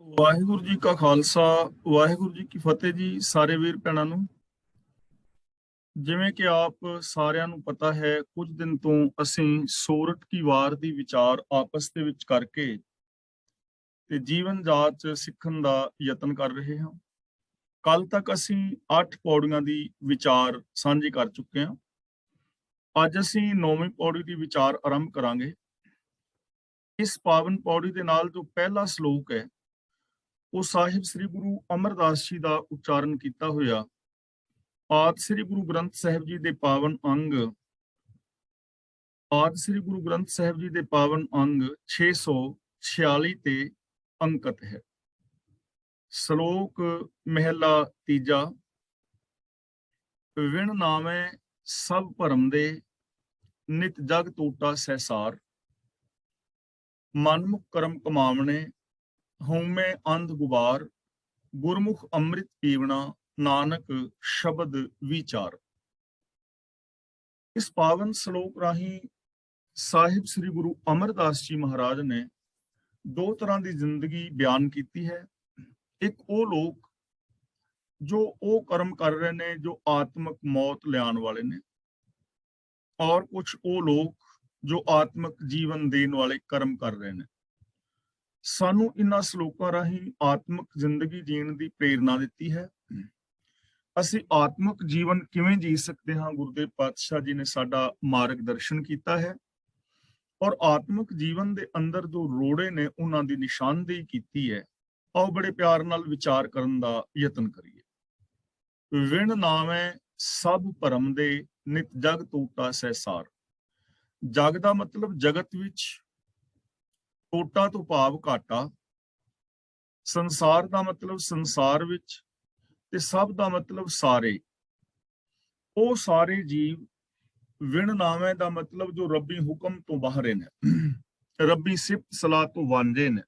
ਵਾਹਿਗੁਰੂ ਜੀ ਕਾ ਖਾਲਸਾ, ਵਾਹਿਗੁਰੂ ਜੀ ਕੀ ਫਤਿਹ ਜੀ। ਸਾਰੇ ਵੀਰ ਭੈਣਾਂ ਨੂੰ, ਜਿਵੇਂ ਕਿ ਆਪ ਸਾਰਿਆਂ ਨੂੰ ਪਤਾ ਹੈ, ਕੁਝ ਦਿਨ ਤੋਂ ਅਸੀਂ ਸੋਰਠ ਕੀ ਵਾਰ ਦੀ ਵਿਚਾਰ ਆਪਸ ਦੇ ਵਿੱਚ ਕਰਕੇ ਤੇ ਜੀਵਨ ਜਾਚ ਸਿੱਖਣ ਦਾ ਯਤਨ ਕਰ ਰਹੇ ਹਾਂ। ਕੱਲ ਤੱਕ ਅਸੀਂ 8 ਪੌੜੀਆਂ ਦੀ ਵਿਚਾਰ ਸਾਂਝੀ ਕਰ ਚੁੱਕੇ ਹਾਂ। ਅੱਜ ਅਸੀਂ 9ਵੀਂ ਪੌੜੀ ਦੀ ਵਿਚਾਰ ਆਰੰਭ ਕਰਾਂਗੇ। ਇਸ ਪਾਵਨ ਪੌੜੀ ਦੇ ਨਾਲ ਜੋ ਪਹਿਲਾ ਸ਼ਲੋਕ ਹੈ, ਉਹ ਸਾਹਿਬ ਸ੍ਰੀ ਗੁਰੂ ਅਮਰਦਾਸ ਜੀ ਦਾ ਉਚਾਰਨ ਕੀਤਾ ਹੋਇਆ ਆਦਿ ਸ੍ਰੀ ਗੁਰੂ ਗ੍ਰੰਥ ਸਾਹਿਬ ਜੀ ਦੇ ਪਾਵਨ ਅੰਗ 646 ਤੇ ਅੰਕਿਤ ਹੈ। ਸ਼ਲੋਕ ਮਹਿਲਾ ਤੀਜਾ। ਵਿਣ ਨਾਵੇਂ ਸਭ ਭਰਮ ਦੇ, ਨਿਤ ਜਗ ਟੋਟਾ ਸਹਿਸਾਰ। ਮਨਮੁਖ ਕਰਮ ਕਮਾਵਣੇ, ਹਉਮੈ ਅੰਧ ਗੁਬਾਰ। ਗੁਰਮੁਖ ਅੰਮ੍ਰਿਤ ਪੀਵਣਾ, ਨਾਨਕ ਸ਼ਬਦ ਵਿਚਾਰ। ਇਸ ਪਾਵਨ ਸ਼ਲੋਕ ਰਾਹੀਂ ਸਾਹਿਬ ਸ੍ਰੀ ਗੁਰੂ ਅਮਰਦਾਸ ਜੀ ਮਹਾਰਾਜ ਨੇ ਦੋ ਤਰ੍ਹਾਂ ਦੀ ਜ਼ਿੰਦਗੀ ਬਿਆਨ ਕੀਤੀ ਹੈ। ਇੱਕ ਉਹ ਲੋਕ ਜੋ ਉਹ ਕਰਮ ਕਰ ਰਹੇ ਨੇ ਜੋ ਆਤਮਿਕ ਮੌਤ ਲਿਆਉਣ ਵਾਲੇ ਨੇ, ਔਰ ਕੁਝ ਉਹ ਲੋਕ ਜੋ ਆਤਮਿਕ ਜੀਵਨ ਦੇਣ ਵਾਲੇ ਕਰਮ ਕਰ ਰਹੇ ਨੇ। ਸਾਨੂੰ ਇਹਨਾਂ ਸ਼ਲੋਕਾਂ ਰਾਹੀਂ ਆਤਮਿਕ ਜ਼ਿੰਦਗੀ ਜੀਣ ਦੀ ਪ੍ਰੇਰਨਾ ਦਿੱਤੀ ਹੈ। ਅਸੀਂ ਆਤਮਿਕ ਜੀਵਨ ਕਿਵੇਂ ਜੀ ਸਕਦੇ ਹਾਂ, ਗੁਰਦੇਵ ਪਾਤਸ਼ਾਹ ਜੀ ਨੇ ਸਾਡਾ ਮਾਰਗਦਰਸ਼ਨ ਕੀਤਾ ਹੈ। ਔਰ ਆਤਮਿਕ ਜੀਵਨ ਦੇ ਅੰਦਰ ਜੋ ਰੋੜੇ ਨੇ ਉਹਨਾਂ ਦੀ ਨਿਸ਼ਾਨਦੇਹੀ ਕੀਤੀ ਹੈ। ਆਓ ਬੜੇ ਪਿਆਰ ਨਾਲ ਵਿਚਾਰ ਕਰਨ ਦਾ ਯਤਨ ਕਰੀਏ। ਵਿਣ ਨਾਵੇਂ ਸਭ ਭਰਮ ਦੇ, ਨਿਤ ਜਗ ਟੋਟਾ ਸਹਿਸਾਰ। ਜਗ ਦਾ ਮਤਲਬ ਜਗਤ ਵਿੱਚ, ਟੋਟਾ ਤੋਂ ਭਾਵ ਘਾਟਾ। ਸੰਸਾਰ ਦਾ ਮਤਲਬ ਸੰਸਾਰ ਵਿੱਚ, ਤੇ ਸਭ ਦਾ ਮਤਲਬ ਸਾਰੇ। ਉਹ ਸਾਰੇ ਜੀਵ ਵਿਣ ਨਾਵੇਂ ਦਾ ਮਤਲਬ ਜੋ ਰੱਬੀ ਹੁਕਮ ਤੋਂ ਬਾਹਰ ਨੇ, ਰੱਬੀ ਸਿਫਤ ਸਲਾਹ ਤੋਂ ਵਾਂਝੇ ਨੇ।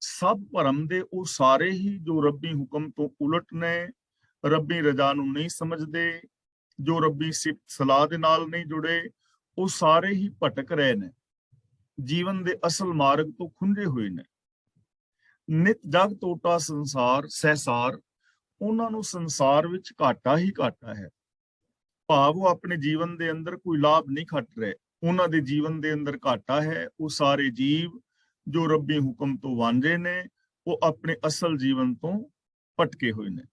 ਸਭ ਭਰਮ ਦੇ ਉਹ ਸਾਰੇ ਹੀ ਜੋ ਰੱਬੀ ਹੁਕਮ ਤੋਂ ਉਲਟ ਨੇ, ਰੱਬੀ ਰਜ਼ਾ ਨੂੰ ਨਹੀਂ ਸਮਝਦੇ, ਜੋ ਰੱਬੀ ਸਿਫਤ ਸਲਾਹ ਦੇ ਨਾਲ ਨਹੀਂ ਜੁੜੇ, ਉਹ ਸਾਰੇ ਹੀ ਭਟਕ ਰਹੇ ਨੇ, ਜੀਵਨ ਦੇ ਅਸਲ ਮਾਰਗ ਤੋਂ ਖੁੰਝੇ ਹੋਏ ਨੇ। ਨਿਤ ਜਗ ਟੋਟਾ ਸੰਸਾਰ ਸਹਿਸਾਰ। ਉਹਨਾਂ ਨੂੰ ਸੰਸਾਰ ਵਿੱਚ ਘਾਟਾ ਹੀ ਘਾਟਾ ਹੈ। ਭਾਵ ਉਹ ਆਪਣੇ ਜੀਵਨ ਦੇ ਅੰਦਰ ਕੋਈ ਲਾਭ ਨਹੀਂ ਖੱਟ ਰਹੇ, ਉਹਨਾਂ ਦੇ ਜੀਵਨ ਦੇ ਅੰਦਰ ਘਾਟਾ ਹੈ। ਉਹ ਸਾਰੇ ਜੀਵ ਜੋ ਰੱਬੀ ਹੁਕਮ ਤੋਂ ਵਾਂਝੇ ਨੇ, ਉਹ ਆਪਣੇ ਅਸਲ ਜੀਵਨ ਤੋਂ ਭਟਕੇ ਹੋਏ ਨੇ।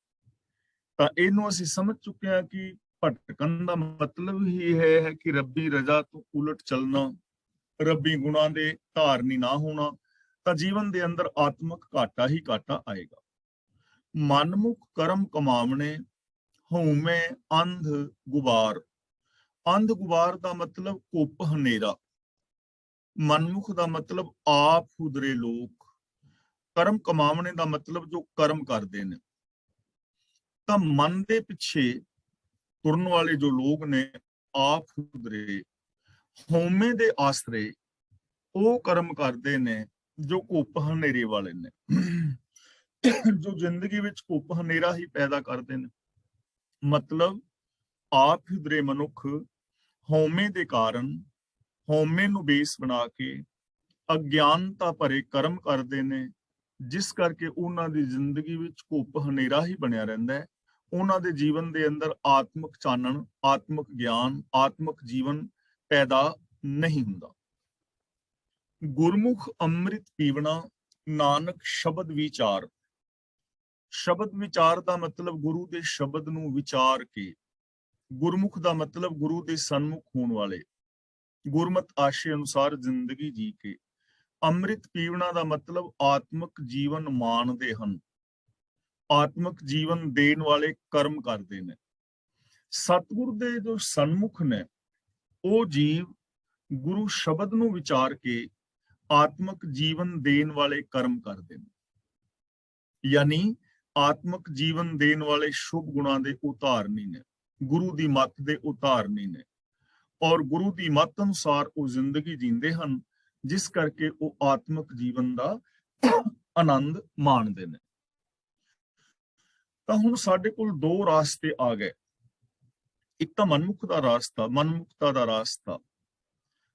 ਤਾਂ ਇਹਨੂੰ ਅਸੀਂ ਸਮਝ ਚੁੱਕੇ ਹਾਂ ਕਿ ਭਟਕਣ ਦਾ ਮਤਲਬ ਹੀ ਇਹ ਹੈ ਕਿ ਰੱਬੀ ਰਜ਼ਾ ਤੋਂ ਉਲਟ ਚੱਲਣਾ, ਰੱਬੀ ਗੁਣਾਂ ਦੇ ਧਾਰਨੀ ਨਾ ਹੋਣਾ। ਤਾਂ ਜੀਵਨ ਦੇ ਅੰਦਰ ਆਤਮਿਕ ਘਾਟਾ ਹੀ ਘਾਟਾ ਆਏਗਾ। ਮਨਮੁਖ ਕਰਮ ਕਮਾਵਣੇ, ਹਉਮੈ ਅੰਧ ਗੁਬਾਰ। ਅੰਧ ਗੁਬਾਰ ਦਾ ਮਤਲਬ ਘੁੱਪ ਹਨੇਰਾ। ਮਨਮੁਖ ਦਾ ਮਤਲਬ ਆਪ ਹੁਦਰੇ ਲੋਕ। ਕਰਮ ਕਮਾਵਣੇ ਦਾ ਮਤਲਬ ਜੋ ਕਰਮ ਕਰਦੇ ਨੇ। ਤਾਂ ਮਨ ਦੇ ਪਿੱਛੇ ਤੁਰਨ ਵਾਲੇ ਜੋ ਲੋਕ ਨੇ, ਆਪ ਹੁਦਰੇ, ਹਉਮੈ ਦੇ ਆਸਰੇ ਉਹ ਕਰਮ ਕਰਦੇ ਨੇ ਜੋ ਘੁੱਪ ਹਨੇਰੇ ਵਾਲੇ ਨੇ, ਜੋ ਜ਼ਿੰਦਗੀ ਵਿੱਚ ਘੁੱਪ ਹਨੇਰਾ ਹੀ ਪੈਦਾ ਕਰਦੇ ਨੇ। ਮਤਲਬ ਆਪ ਹੁਦਰੇ ਮਨੁੱਖ ਹਉਮੈ ਦੇ ਕਾਰਨ, ਹਉਮੈ ਨੂੰ ਬੇਸ ਬਣਾ ਕੇ ਅਗਿਆਨਤਾ ਭਰੇ ਕਰਮ ਕਰਦੇ ਨੇ, ਜਿਸ ਕਰਕੇ ਉਹਨਾਂ ਦੀ ਜ਼ਿੰਦਗੀ ਵਿੱਚ ਘੁੱਪ ਹਨੇਰਾ ਹੀ ਬਣਿਆ ਰਹਿੰਦਾ ਹੈ। ਉਹਨਾਂ ਦੇ ਜੀਵਨ ਦੇ ਅੰਦਰ ਆਤਮਿਕ ਚਾਨਣ, ਆਤਮਿਕ ਗਿਆਨ, ਆਤਮਿਕ ਜੀਵਨ ਪੈਦਾ ਨਹੀਂ ਹੁੰਦਾ। ਗੁਰਮੁਖ ਅੰਮ੍ਰਿਤ ਪੀਵਣਾ, ਨਾਨਕ ਸ਼ਬਦ ਵਿਚਾਰ। ਸ਼ਬਦ ਵਿਚਾਰ ਦਾ ਮਤਲਬ ਗੁਰੂ ਦੇ ਸ਼ਬਦ ਨੂੰ ਵਿਚਾਰ ਕੇ। ਗੁਰਮੁਖ ਦਾ ਮਤਲਬ ਗੁਰੂ ਦੇ ਸਨਮੁਖ ਹੋਣ ਵਾਲੇ, ਗੁਰਮਤ ਆਸ਼ੇ ਅਨੁਸਾਰ ਜ਼ਿੰਦਗੀ ਜੀ ਕੇ। ਅੰਮ੍ਰਿਤ ਪੀਵਣਾ ਦਾ ਮਤਲਬ ਆਤਮਿਕ ਜੀਵਨ ਮਾਣਦੇ ਹਨ, ਆਤਮਿਕ ਜੀਵਨ ਦੇਣ ਵਾਲੇ ਕਰਮ ਕਰਦੇ ਨੇ। ਸਤਿਗੁਰ ਦੇ ਜੋ ਸਨਮੁਖ ਨੇ, ਉਹ ਜੀਵ ਗੁਰੂ ਸ਼ਬਦ ਨੂੰ ਵਿਚਾਰ ਕੇ ਆਤਮਿਕ ਜੀਵਨ ਦੇਣ ਵਾਲੇ ਕਰਮ ਕਰਦੇ ਨੇ। ਯਾਨੀ ਆਤਮਿਕ ਜੀਵਨ ਦੇਣ ਵਾਲੇ ਸ਼ੁਭ ਗੁਣਾਂ ਦੇ ਉਤਾਰਨੀ ਨੇ, ਗੁਰੂ ਦੀ ਮੱਤ ਦੇ ਉਤਾਰਨੀ ਨੇ। ਔਰ ਗੁਰੂ ਦੀ ਮੱਤ ਅਨੁਸਾਰ ਉਹ ਜ਼ਿੰਦਗੀ ਜੀਂਦੇ ਹਨ, ਜਿਸ ਕਰਕੇ ਉਹ ਆਤਮਿਕ ਜੀਵਨ ਦਾ ਆਨੰਦ ਮਾਣਦੇ ਨੇ। ਤਾਂ ਹੁਣ ਸਾਡੇ ਕੋਲ ਦੋ ਰਾਸਤੇ ਆ ਗਏ। ਇੱਕ ਤਾਂ ਮਨਮੁਖ ਦਾ ਰਾਸਤਾ, ਮਨਮੁਖਤਾ ਦਾ ਰਾਸਤਾ,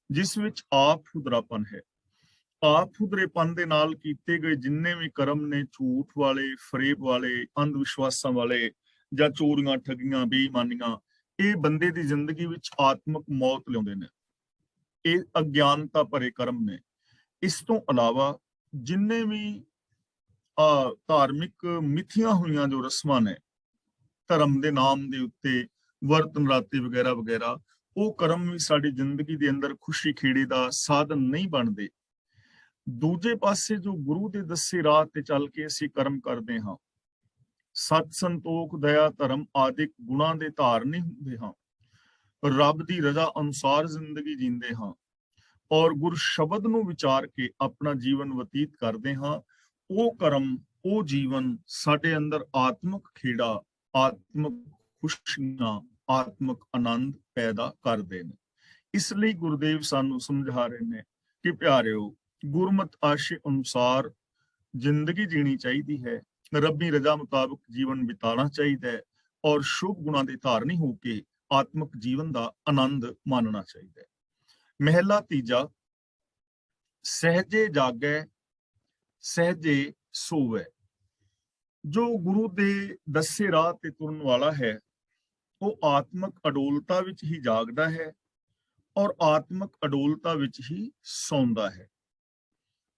ਜਿਸ ਵਿੱਚ ਆਪ ਹੁਦਰਾਪਨ ਹੈ। ਆਪ ਹੁਦਰੇਪਨ ਦੇ ਨਾਲ ਕੀਤੇ ਗਏ ਜਿੰਨੇ ਵੀ ਕਰਮ ਨੇ, ਝੂਠ ਵਾਲੇ, ਫਰੇਬ ਵਾਲੇ, ਅੰਧ ਵਿਸ਼ਵਾਸਾਂ ਵਾਲੇ, ਜਾਂ ਚੋਰੀਆਂ, ਠੱਗੀਆਂ, ਬੇਈਮਾਨੀਆਂ, ਇਹ ਬੰਦੇ ਦੀ ਜ਼ਿੰਦਗੀ ਵਿੱਚ ਆਤਮਿਕ ਮੌਤ ਲਿਆਉਂਦੇ ਨੇ। ਇਹ ਅਗਿਆਨਤਾ ਭਰੇ ਕਰਮ ਨੇ। ਇਸ ਤੋਂ ਇਲਾਵਾ ਜਿੰਨੇ ਵੀ ਧਾਰਮਿਕ ਮਿੱਥੀਆਂ ਹੋਈਆਂ ਜੋ ਰਸਮਾਂ ਨੇ, ਧਰਮ ਦੇ ਨਾਮ ਦੇ ਉੱਤੇ ਵਰਤ ਨਰਾਤੇ ਵਗੈਰਾ ਵਗੈਰਾ, ਉਹ ਕਰਮ ਵੀ ਸਾਡੀ ਜ਼ਿੰਦਗੀ ਦੇ ਅੰਦਰ ਖੁਸ਼ੀ ਖੇੜੇ ਦਾ ਸਾਧਨ ਨਹੀਂ ਬਣਦੇ। ਦੂਜੇ ਪਾਸੇ ਜੋ ਗੁਰੂ ਦੇ ਦੱਸੇ ਰਾਹ ਤੇ ਚੱਲ ਕੇ ਅਸੀਂ ਕਰਮ ਕਰਦੇ ਹਾਂ, ਸਤ, ਸੰਤੋਖ, ਦਇਆ, ਧਰਮ ਆਦਿਕ ਗੁਣਾਂ ਦੇ ਧਾਰਨੀ ਹੁੰਦੇ ਹਾਂ, ਰੱਬ ਦੀ ਰਜ਼ਾ ਅਨੁਸਾਰ ਜ਼ਿੰਦਗੀ ਜੀਂਦੇ ਹਾਂ ਔਰ ਗੁਰ ਸ਼ਬਦ ਨੂੰ ਵਿਚਾਰ ਕੇ ਆਪਣਾ ਜੀਵਨ ਬਤੀਤ ਕਰਦੇ ਹਾਂ, ਉਹ ਕਰਮ, ਉਹ ਜੀਵਨ ਸਾਡੇ ਅੰਦਰ ਆਤਮਿਕ ਖੇੜਾ, ਆਤਮਿਕ ਖੁਸ਼ੀਆਂ, ਆਤਮਿਕ ਆਨੰਦ ਪੈਦਾ ਕਰਦੇ ਨੇ। ਇਸ ਲਈ ਗੁਰਦੇਵ ਸਾਨੂੰ ਸਮਝਾ ਰਹੇ ਨੇ ਕਿ ਪਿਆਰਿਓ, ਗੁਰਮਤ ਆਸ਼ੇ ਅਨੁਸਾਰ ਜ਼ਿੰਦਗੀ ਜੀਣੀ ਚਾਹੀਦੀ ਹੈ, ਰੱਬੀ ਰਜ਼ਾ ਮੁਤਾਬਕ ਜੀਵਨ ਬਿਤਾਉਣਾ ਚਾਹੀਦਾ ਹੈ ਔਰ ਸ਼ੁਭ ਗੁਣਾਂ ਦੇ ਧਾਰਨੀ ਹੋ ਕੇ ਆਤਮਿਕ ਜੀਵਨ ਦਾ ਆਨੰਦ ਮਾਣਨਾ ਚਾਹੀਦਾ ਹੈ। ਮਹਿਲਾ ਤੀਜਾ, ਸਹਿਜੇ ਜਾਗੈ ਸਹਿਜੇ ਸੋਵੈ। ਜੋ ਗੁਰੂ ਦੇ ਦੱਸੇ ਰਾਹ ਤੇ ਤੁਰਨ ਵਾਲਾ ਹੈ, ਉਹ ਆਤਮਿਕ ਅਡੋਲਤਾ ਵਿੱਚ ਹੀ ਜਾਗਦਾ ਹੈ ਔਰ ਆਤਮਿਕ ਅਡੋਲਤਾ ਵਿੱਚ ਹੀ ਸੌਂਦਾ ਹੈ।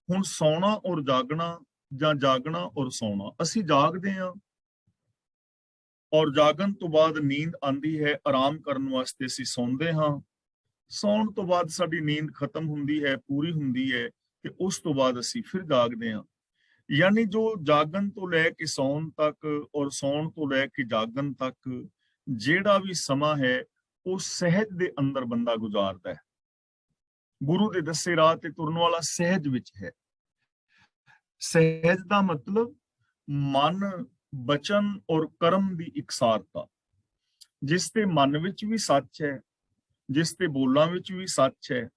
ਹੁਣ ਸੌਣਾ ਔਰ ਜਾਗਣਾ, ਜਾਂ ਜਾਗਣਾ ਔਰ ਸੌਣਾ, ਅਸੀਂ ਜਾਗਦੇ ਹਾਂ ਔਰ ਜਾਗਣ ਤੋਂ ਬਾਅਦ ਨੀਂਦ ਆਉਂਦੀ ਹੈ, ਆਰਾਮ ਕਰਨ ਵਾਸਤੇ ਅਸੀਂ ਸੌਂਦੇ ਹਾਂ। ਸੌਣ ਤੋਂ ਬਾਅਦ ਸਾਡੀ ਨੀਂਦ ਖਤਮ ਹੁੰਦੀ ਹੈ, ਪੂਰੀ ਹੁੰਦੀ ਹੈ, ਤੇ ਉਸ ਤੋਂ ਬਾਅਦ ਅਸੀਂ ਫਿਰ ਜਾਗਦੇ ਹਾਂ। ਯਾਨੀ ਜੋ ਜਾਗਣ ਤੋਂ ਲੈ ਕੇ ਸੌਣ ਤੱਕ ਔਰ ਸੌਣ ਤੋਂ ਲੈ ਕੇ ਜਾਗਣ ਤੱਕ ਜਿਹੜਾ ਵੀ ਸਮਾਂ ਹੈ, ਉਹ ਸਹਿਜ ਦੇ ਅੰਦਰ ਬੰਦਾ ਗੁਜ਼ਾਰਦਾ ਹੈ। ਗੁਰੂ ਦੇ ਦੱਸੇ ਰਾਹ ਤੇ ਤੁਰਨ ਵਾਲਾ ਸਹਿਜ ਵਿੱਚ ਹੈ। ਸਹਿਜ ਦਾ ਮਤਲਬ ਮਨ, ਬਚਨ ਔਰ ਕਰਮ ਦੀ ਇਕਸਾਰਤਾ। ਜਿਸ ਤੇ ਮਨ ਵਿੱਚ ਵੀ ਸੱਚ ਹੈ, ਜਿਸ ਤੇ ਬੋਲਾਂ ਵਿੱਚ ਵੀ ਸੱਚ ਹੈ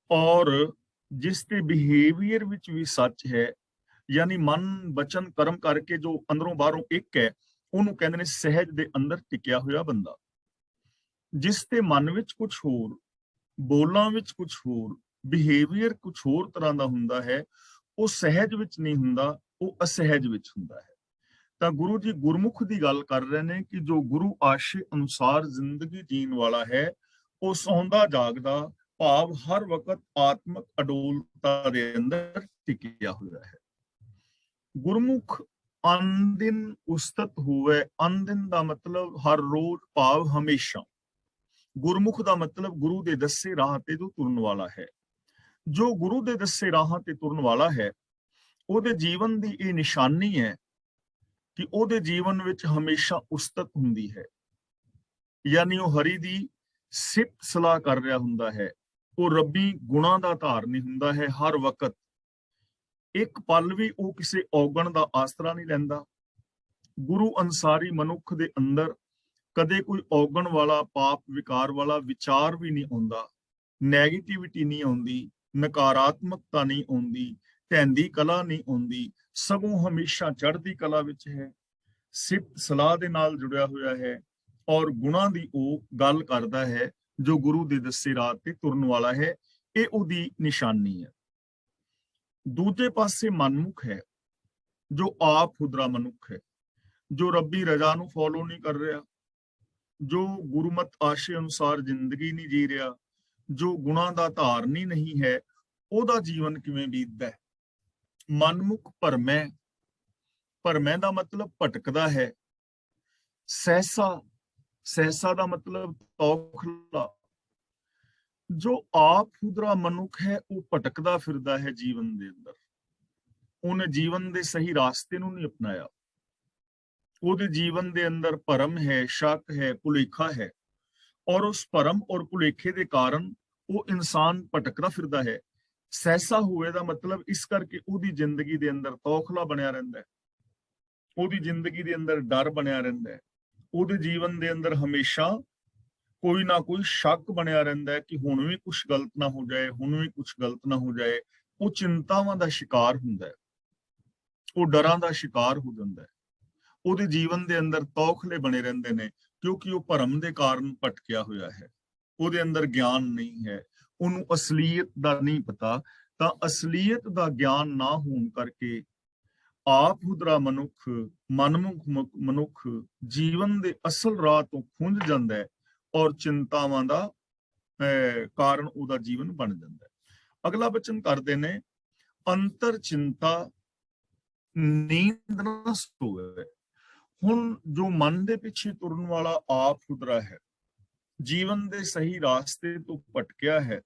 ਔਰ ਜਿਸ ਤੇ ਬਿਹੇਵੀਅਰ ਵਿੱਚ ਵੀ ਸੱਚ ਹੈ, ਯਾਨੀ ਮਨ, ਬਚਨ, ਕਰਮ ਕਰਕੇ ਜੋ ਅੰਦਰੋਂ ਬਾਹਰੋਂ ਇੱਕ ਹੈ, ਉਹਨੂੰ ਕਹਿੰਦੇ ਨੇ ਸਹਿਜ ਦੇ ਅੰਦਰ ਟਿਕਿਆ ਹੋਇਆ ਬੰਦਾ। ਜਿਸ ਤੇ ਮਨ ਵਿੱਚ ਕੁਝ ਹੋਰ, ਬੋਲਾਂ ਵਿੱਚ ਕੁਝ ਹੋਰ, ਬਿਹੇਵੀਅਰ ਕੁਝ ਹੋਰ ਤਰ੍ਹਾਂ ਦਾ ਹੁੰਦਾ ਹੈ, ਉਹ ਸਹਿਜ ਵਿੱਚ ਨਹੀਂ ਹੁੰਦਾ, ਉਹ ਅਸਹਿਜ ਵਿੱਚ ਹੁੰਦਾ ਹੈ। ਤਾਂ ਗੁਰੂ ਜੀ ਗੁਰਮੁਖ ਦੀ ਗੱਲ ਕਰ ਰਹੇ ਨੇ ਕਿ ਜੋ ਗੁਰੂ ਆਸ਼ੇ ਅਨੁਸਾਰ ਜ਼ਿੰਦਗੀ ਜੀਣ ਵਾਲਾ ਹੈ, ਉਹ ਸੌਂਦਾ ਜਾਗਦਾ, ਭਾਵ ਹਰ ਵਕਤ ਆਤਮਿਕ ਅਡੋਲਤਾ ਦੇ ਅੰਦਰ ਟਿਕਿਆ ਹੋਇਆ ਹੈ। ਗੁਰਮੁਖ ਅਨਦਿਨ ਉਸਤਤ ਹੋਵੇ। ਅਨਦਿਨ ਦਾ ਮਤਲਬ ਹਰ ਰੋਜ਼, ਭਾਵ ਹਮੇਸ਼ਾ। ਗੁਰਮੁਖ ਦਾ ਮਤਲਬ ਗੁਰੂ ਦੇ ਦੱਸੇ ਰਾਹ ਤੇ ਜੋ ਤੁਰਨ ਵਾਲਾ ਹੈ। ਜੋ ਗੁਰੂ ਦੇ ਦੱਸੇ ਰਾਹਾਂ ਤੇ ਤੁਰਨ ਵਾਲਾ ਹੈ, ਉਹਦੇ ਜੀਵਨ ਦੀ ਇਹ ਨਿਸ਼ਾਨੀ ਹੈ ਕਿ ਉਹਦੇ ਜੀਵਨ ਵਿੱਚ ਹਮੇਸ਼ਾ ਉਸਤਤ ਹੁੰਦੀ ਹੈ। ਯਾਨੀ ਉਹ ਹਰੀ ਦੀ ਸਿਫਤ ਸਲਾਹ ਕਰ ਰਿਹਾ ਹੁੰਦਾ ਹੈ, ਉਹ ਰੱਬੀ ਗੁਣਾਂ ਦਾ ਧਾਰਨੀ ਹੁੰਦਾ ਹੈ। ਹਰ ਵਕਤ ਇੱਕ ਪਲ ਵੀ ਉਹ ਕਿਸੇ ਔਗਣ ਦਾ ਆਸਰਾ ਨਹੀਂ ਲੈਂਦਾ। ਗੁਰੂ ਅਨਸਾਰੀ ਮਨੁੱਖ ਦੇ ਅੰਦਰ ਕਦੇ ਕੋਈ ਔਗਣ ਵਾਲਾ, ਪਾਪ ਵਿਕਾਰ ਵਾਲਾ ਵਿਚਾਰ ਵੀ ਨਹੀਂ ਆਉਂਦਾ, ਨੈਗੇਟਿਵਿਟੀ ਨਹੀਂ ਆਉਂਦੀ, ਨਕਾਰਾਤਮਕਤਾ ਨਹੀਂ ਆਉਂਦੀ, ਢਹਿੰਦੀ ਕਲਾ ਨਹੀਂ ਆਉਂਦੀ, ਸਗੋਂ ਹਮੇਸ਼ਾ ਚੜ੍ਹਦੀ ਕਲਾ ਵਿੱਚ ਹੈ, ਸਿਫਤ ਸਲਾਹ ਦੇ ਨਾਲ ਜੁੜਿਆ ਹੋਇਆ ਹੈ ਔਰ ਗੁਣਾਂ ਦੀ ਉਹ ਗੱਲ ਕਰਦਾ ਹੈ। ਜੋ ਗੁਰੂ ਦੇ ਦੱਸੇ ਰਾਹ ਤੇ ਤੁਰਨ ਵਾਲਾ ਹੈ, ਇਹ ਉਹਦੀ ਨਿਸ਼ਾਨੀ ਹੈ। ਦੂਜੇ ਪਾਸੇ ਮਨਮੁਖ ਹੈ, ਜੋ ਆਪ ਹੁਦਰਾ ਮਨੁੱਖ ਹੈ, ਜੋ ਰੱਬੀ ਰਜ਼ਾ ਨੂੰ ਫੋਲੋ ਨਹੀਂ ਕਰ ਰਿਹਾ, ਜੋ ਗੁਰਮਤ ਆਸ਼ੇ ਅਨੁਸਾਰ ਜ਼ਿੰਦਗੀ ਨਹੀਂ ਜੀ ਰਿਹਾ, ਜੋ ਗੁਣਾਂ ਦਾ ਧਾਰਨੀ ਨਹੀਂ ਹੈ, ਉਹਦਾ ਜੀਵਨ ਕਿਵੇਂ ਬੀਤਦਾ ਹੈ। ਮਨਮੁਖ ਭਰਮੈ, ਭਰਮੈ ਦਾ ਮਤਲਬ ਭਟਕਦਾ ਹੈ। ਸਹਿਸਾ, ਸਹਿਸਾ ਦਾ ਮਤਲਬ ਤੌਖਲਾ। ਜੋ ਆਪ ਹੁਦਰਾ ਮਨੁੱਖ ਹੈ, ਉਹ ਭਟਕਦਾ ਫਿਰਦਾ ਹੈ ਜੀਵਨ ਦੇ ਅੰਦਰ। ਉਹਨੇ ਜੀਵਨ ਦੇ ਸਹੀ ਰਾਸਤੇ ਨੂੰ ਨਹੀਂ ਅਪਣਾਇਆ। ਉਹਦੇ ਜੀਵਨ ਦੇ ਅੰਦਰ ਭਰਮ ਹੈ, ਸ਼ੱਕ ਹੈ, ਭੁਲੇਖਾ ਹੈ ਔਰ ਉਸ ਭਰਮ ਔਰ ਭੁਲੇਖੇ ਦੇ ਕਾਰਨ ਉਹ ਇਨਸਾਨ ਭਟਕਦਾ ਫਿਰਦਾ ਹੈ। ਸਹਿਸਾ ਹੋਏ ਦਾ ਮਤਲਬ ਇਸ ਕਰਕੇ ਉਹਦੀ ਜ਼ਿੰਦਗੀ ਦੇ ਅੰਦਰ ਤੌਖਲਾ ਬਣਿਆ ਰਹਿੰਦਾ ਹੈ, ਉਹਦੀ ਜ਼ਿੰਦਗੀ ਦੇ ਅੰਦਰ ਡਰ ਬਣਿਆ ਰਹਿੰਦਾ ਹੈ, ਉਹਦੇ ਜੀਵਨ ਦੇ ਅੰਦਰ ਹਮੇਸ਼ਾ ਕੋਈ ਨਾ ਕੋਈ ਸ਼ੱਕ ਬਣਿਆ ਰਹਿੰਦਾ ਹੈ ਕਿ ਹੁਣ ਵੀ ਕੁਝ ਗਲਤ ਨਾ ਹੋ ਜਾਏ, ਹੁਣ ਵੀ ਕੁਝ ਗਲਤ ਨਾ ਹੋ ਜਾਏ। ਉਹ ਚਿੰਤਾਵਾਂ ਦਾ ਸ਼ਿਕਾਰ ਹੁੰਦਾ ਹੈ, ਉਹ ਡਰਾਂ ਦਾ ਸ਼ਿਕਾਰ ਹੋ ਜਾਂਦਾ ਹੈ। ਉਹਦੇ ਜੀਵਨ ਦੇ ਅੰਦਰ ਤੌਖਲੇ ਬਣੇ ਰਹਿੰਦੇ ਨੇ ਕਿਉਂਕਿ ਉਹ ਭਰਮ ਦੇ ਕਾਰਨ ਭਟਕਿਆ ਹੋਇਆ ਹੈ। ਉਹਦੇ ਅੰਦਰ ਗਿਆਨ ਨਹੀਂ ਹੈ, ਉਹਨੂੰ ਅਸਲੀਅਤ ਦਾ ਨਹੀਂ ਪਤਾ ਤਾਂ ਅਸਲੀਅਤ ਦਾ ਗਿਆਨ ਨਾ ਹੋਣ ਕਰਕੇ ਆਪ ਹੁਦਰਾ ਮਨੁੱਖ, ਮਨਮੁਖ ਮਨੁੱਖ ਜੀਵਨ ਦੇ ਅਸਲ ਰਾਹ ਤੋਂ ਖੁੰਝ ਜਾਂਦਾ ਹੈ ਔਰ ਚਿੰਤਾਵਾਂ ਦਾ ਕਾਰਨ ਉਹਦਾ ਜੀਵਨ ਬਣ ਜਾਂਦਾ ਹੈ। ਅਗਲਾ ਬਚਨ ਕਰਦੇ ਨੇ, ਅੰਤਰ ਚਿੰਤਾ ਨੀਂਦ ਨਾ ਸੋਵੇ। ਹੁਣ ਜੋ ਮਨ ਦੇ ਪਿੱਛੇ ਤੁਰਨ ਵਾਲਾ ਆਪ ਹੁਦਰਾ ਹੈ, ਜੀਵਨ ਦੇ ਸਹੀ ਰਾਸਤੇ ਤੋਂ ਭਟਕਿਆ ਹੈ,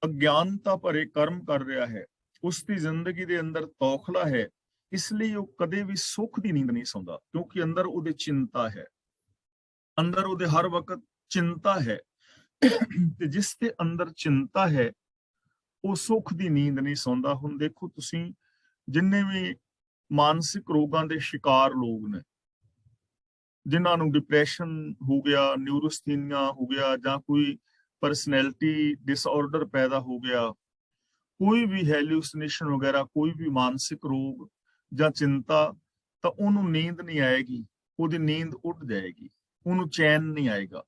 ਅਗਿਆਨਤਾ ਭਰੇ ਕਰਮ ਕਰ ਰਿਹਾ ਹੈ, ਉਸ ਦੀ ਜ਼ਿੰਦਗੀ ਦੇ ਅੰਦਰ ਤੌਖਲਾ ਹੈ, ਇਸ ਲਈ ਉਹ ਕਦੇ ਵੀ ਸੁੱਖ ਦੀ ਨੀਂਦ ਨਹੀਂ ਸੌਂਦਾ, ਕਿਉਂਕਿ ਅੰਦਰ ਉਹਦੇ ਚਿੰਤਾ ਹੈ, ਅੰਦਰ ਉਹਦੇ ਹਰ ਵਕਤ ਚਿੰਤਾ ਹੈ। ਤੇ ਜਿਸ ਦੇ ਅੰਦਰ ਚਿੰਤਾ ਹੈ ਉਹ ਸੁੱਖ ਦੀ ਨੀਂਦ ਨਹੀਂ ਸੌਂਦਾ। ਹੁਣ ਦੇਖੋ ਤੁਸੀਂ, ਜਿੰਨੇ ਵੀ ਮਾਨਸਿਕ ਰੋਗਾਂ ਦੇ ਸ਼ਿਕਾਰ ਲੋਕ ਨੇ, ਜਿਨ੍ਹਾਂ ਨੂੰ ਡਿਪਰੈਸ਼ਨ ਹੋ ਗਿਆ, ਨਿਊਰੋਸਥੀਨੀਆ ਹੋ ਗਿਆ, ਜਾਂ ਕੋਈ ਪਰਸਨੈਲਿਟੀ ਡਿਸਆਰਡਰ ਪੈਦਾ ਹੋ ਗਿਆ, ਕੋਈ ਵੀ ਹੈਲੂਸੀਨੇਸ਼ਨ ਵਗੈਰਾ, ਕੋਈ ਵੀ ਮਾਨਸਿਕ ਰੋਗ ਜਾਂ ਚਿੰਤਾ, ਤਾਂ ਉਹਨੂੰ ਨੀਂਦ ਨਹੀਂ ਆਏਗੀ, ਉਹਦੀ ਨੀਂਦ ਉੱਡ ਜਾਏਗੀ, ਉਹਨੂੰ ਚੈਨ ਨਹੀਂ ਆਏਗਾ।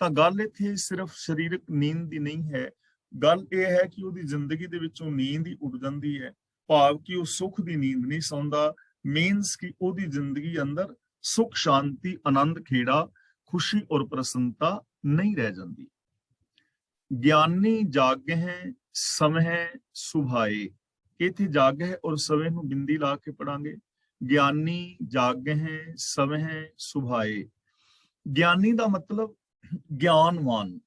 ਤਾਂ ਗੱਲ ਇੱਥੇ ਸਿਰਫ ਸਰੀਰਕ ਨੀਂਦ ਦੀ ਨਹੀਂ ਹੈ, ਗੱਲ ਇਹ ਹੈ ਕਿ ਉਹਦੀ ਜ਼ਿੰਦਗੀ ਦੇ ਵਿੱਚੋਂ ਨੀਂਦ ਹੀ ਉੱਡ ਜਾਂਦੀ ਹੈ, ਭਾਵ ਕਿ ਉਹ ਸੁੱਖ ਦੀ ਨੀਂਦ ਨਹੀਂ ਸੌਂਦਾ। ਮੀਨਸ ਕਿ ਉਹਦੀ ਜ਼ਿੰਦਗੀ ਅੰਦਰ ਸੁਖ ਸ਼ਾਂਤੀ, ਆਨੰਦ ਖੇੜਾ, ਖੁਸ਼ੀ ਔਰ ਪ੍ਰਸੰਨਤਾ ਨਹੀਂ ਰਹਿ ਜਾਂਦੀ। ਗਿਆਨੀ ਜਾਗਹਿ ਸਮਹਿ ਸੁਭਾਏ, ਇੱਥੇ ਜਾਗਹਿ ਔਰ ਸਵੇ ਨੂੰ ਬਿੰਦੀ ਲਾ ਕੇ ਪੜਾਂਗੇ। ਗਿਆਨੀ ਜਾਗਹਿ ਸਮਹਿ ਸੁਭਾਏ। ਗਿਆਨੀ ਦਾ ਮਤਲਬ ਗਿਆਨਵਾਨ,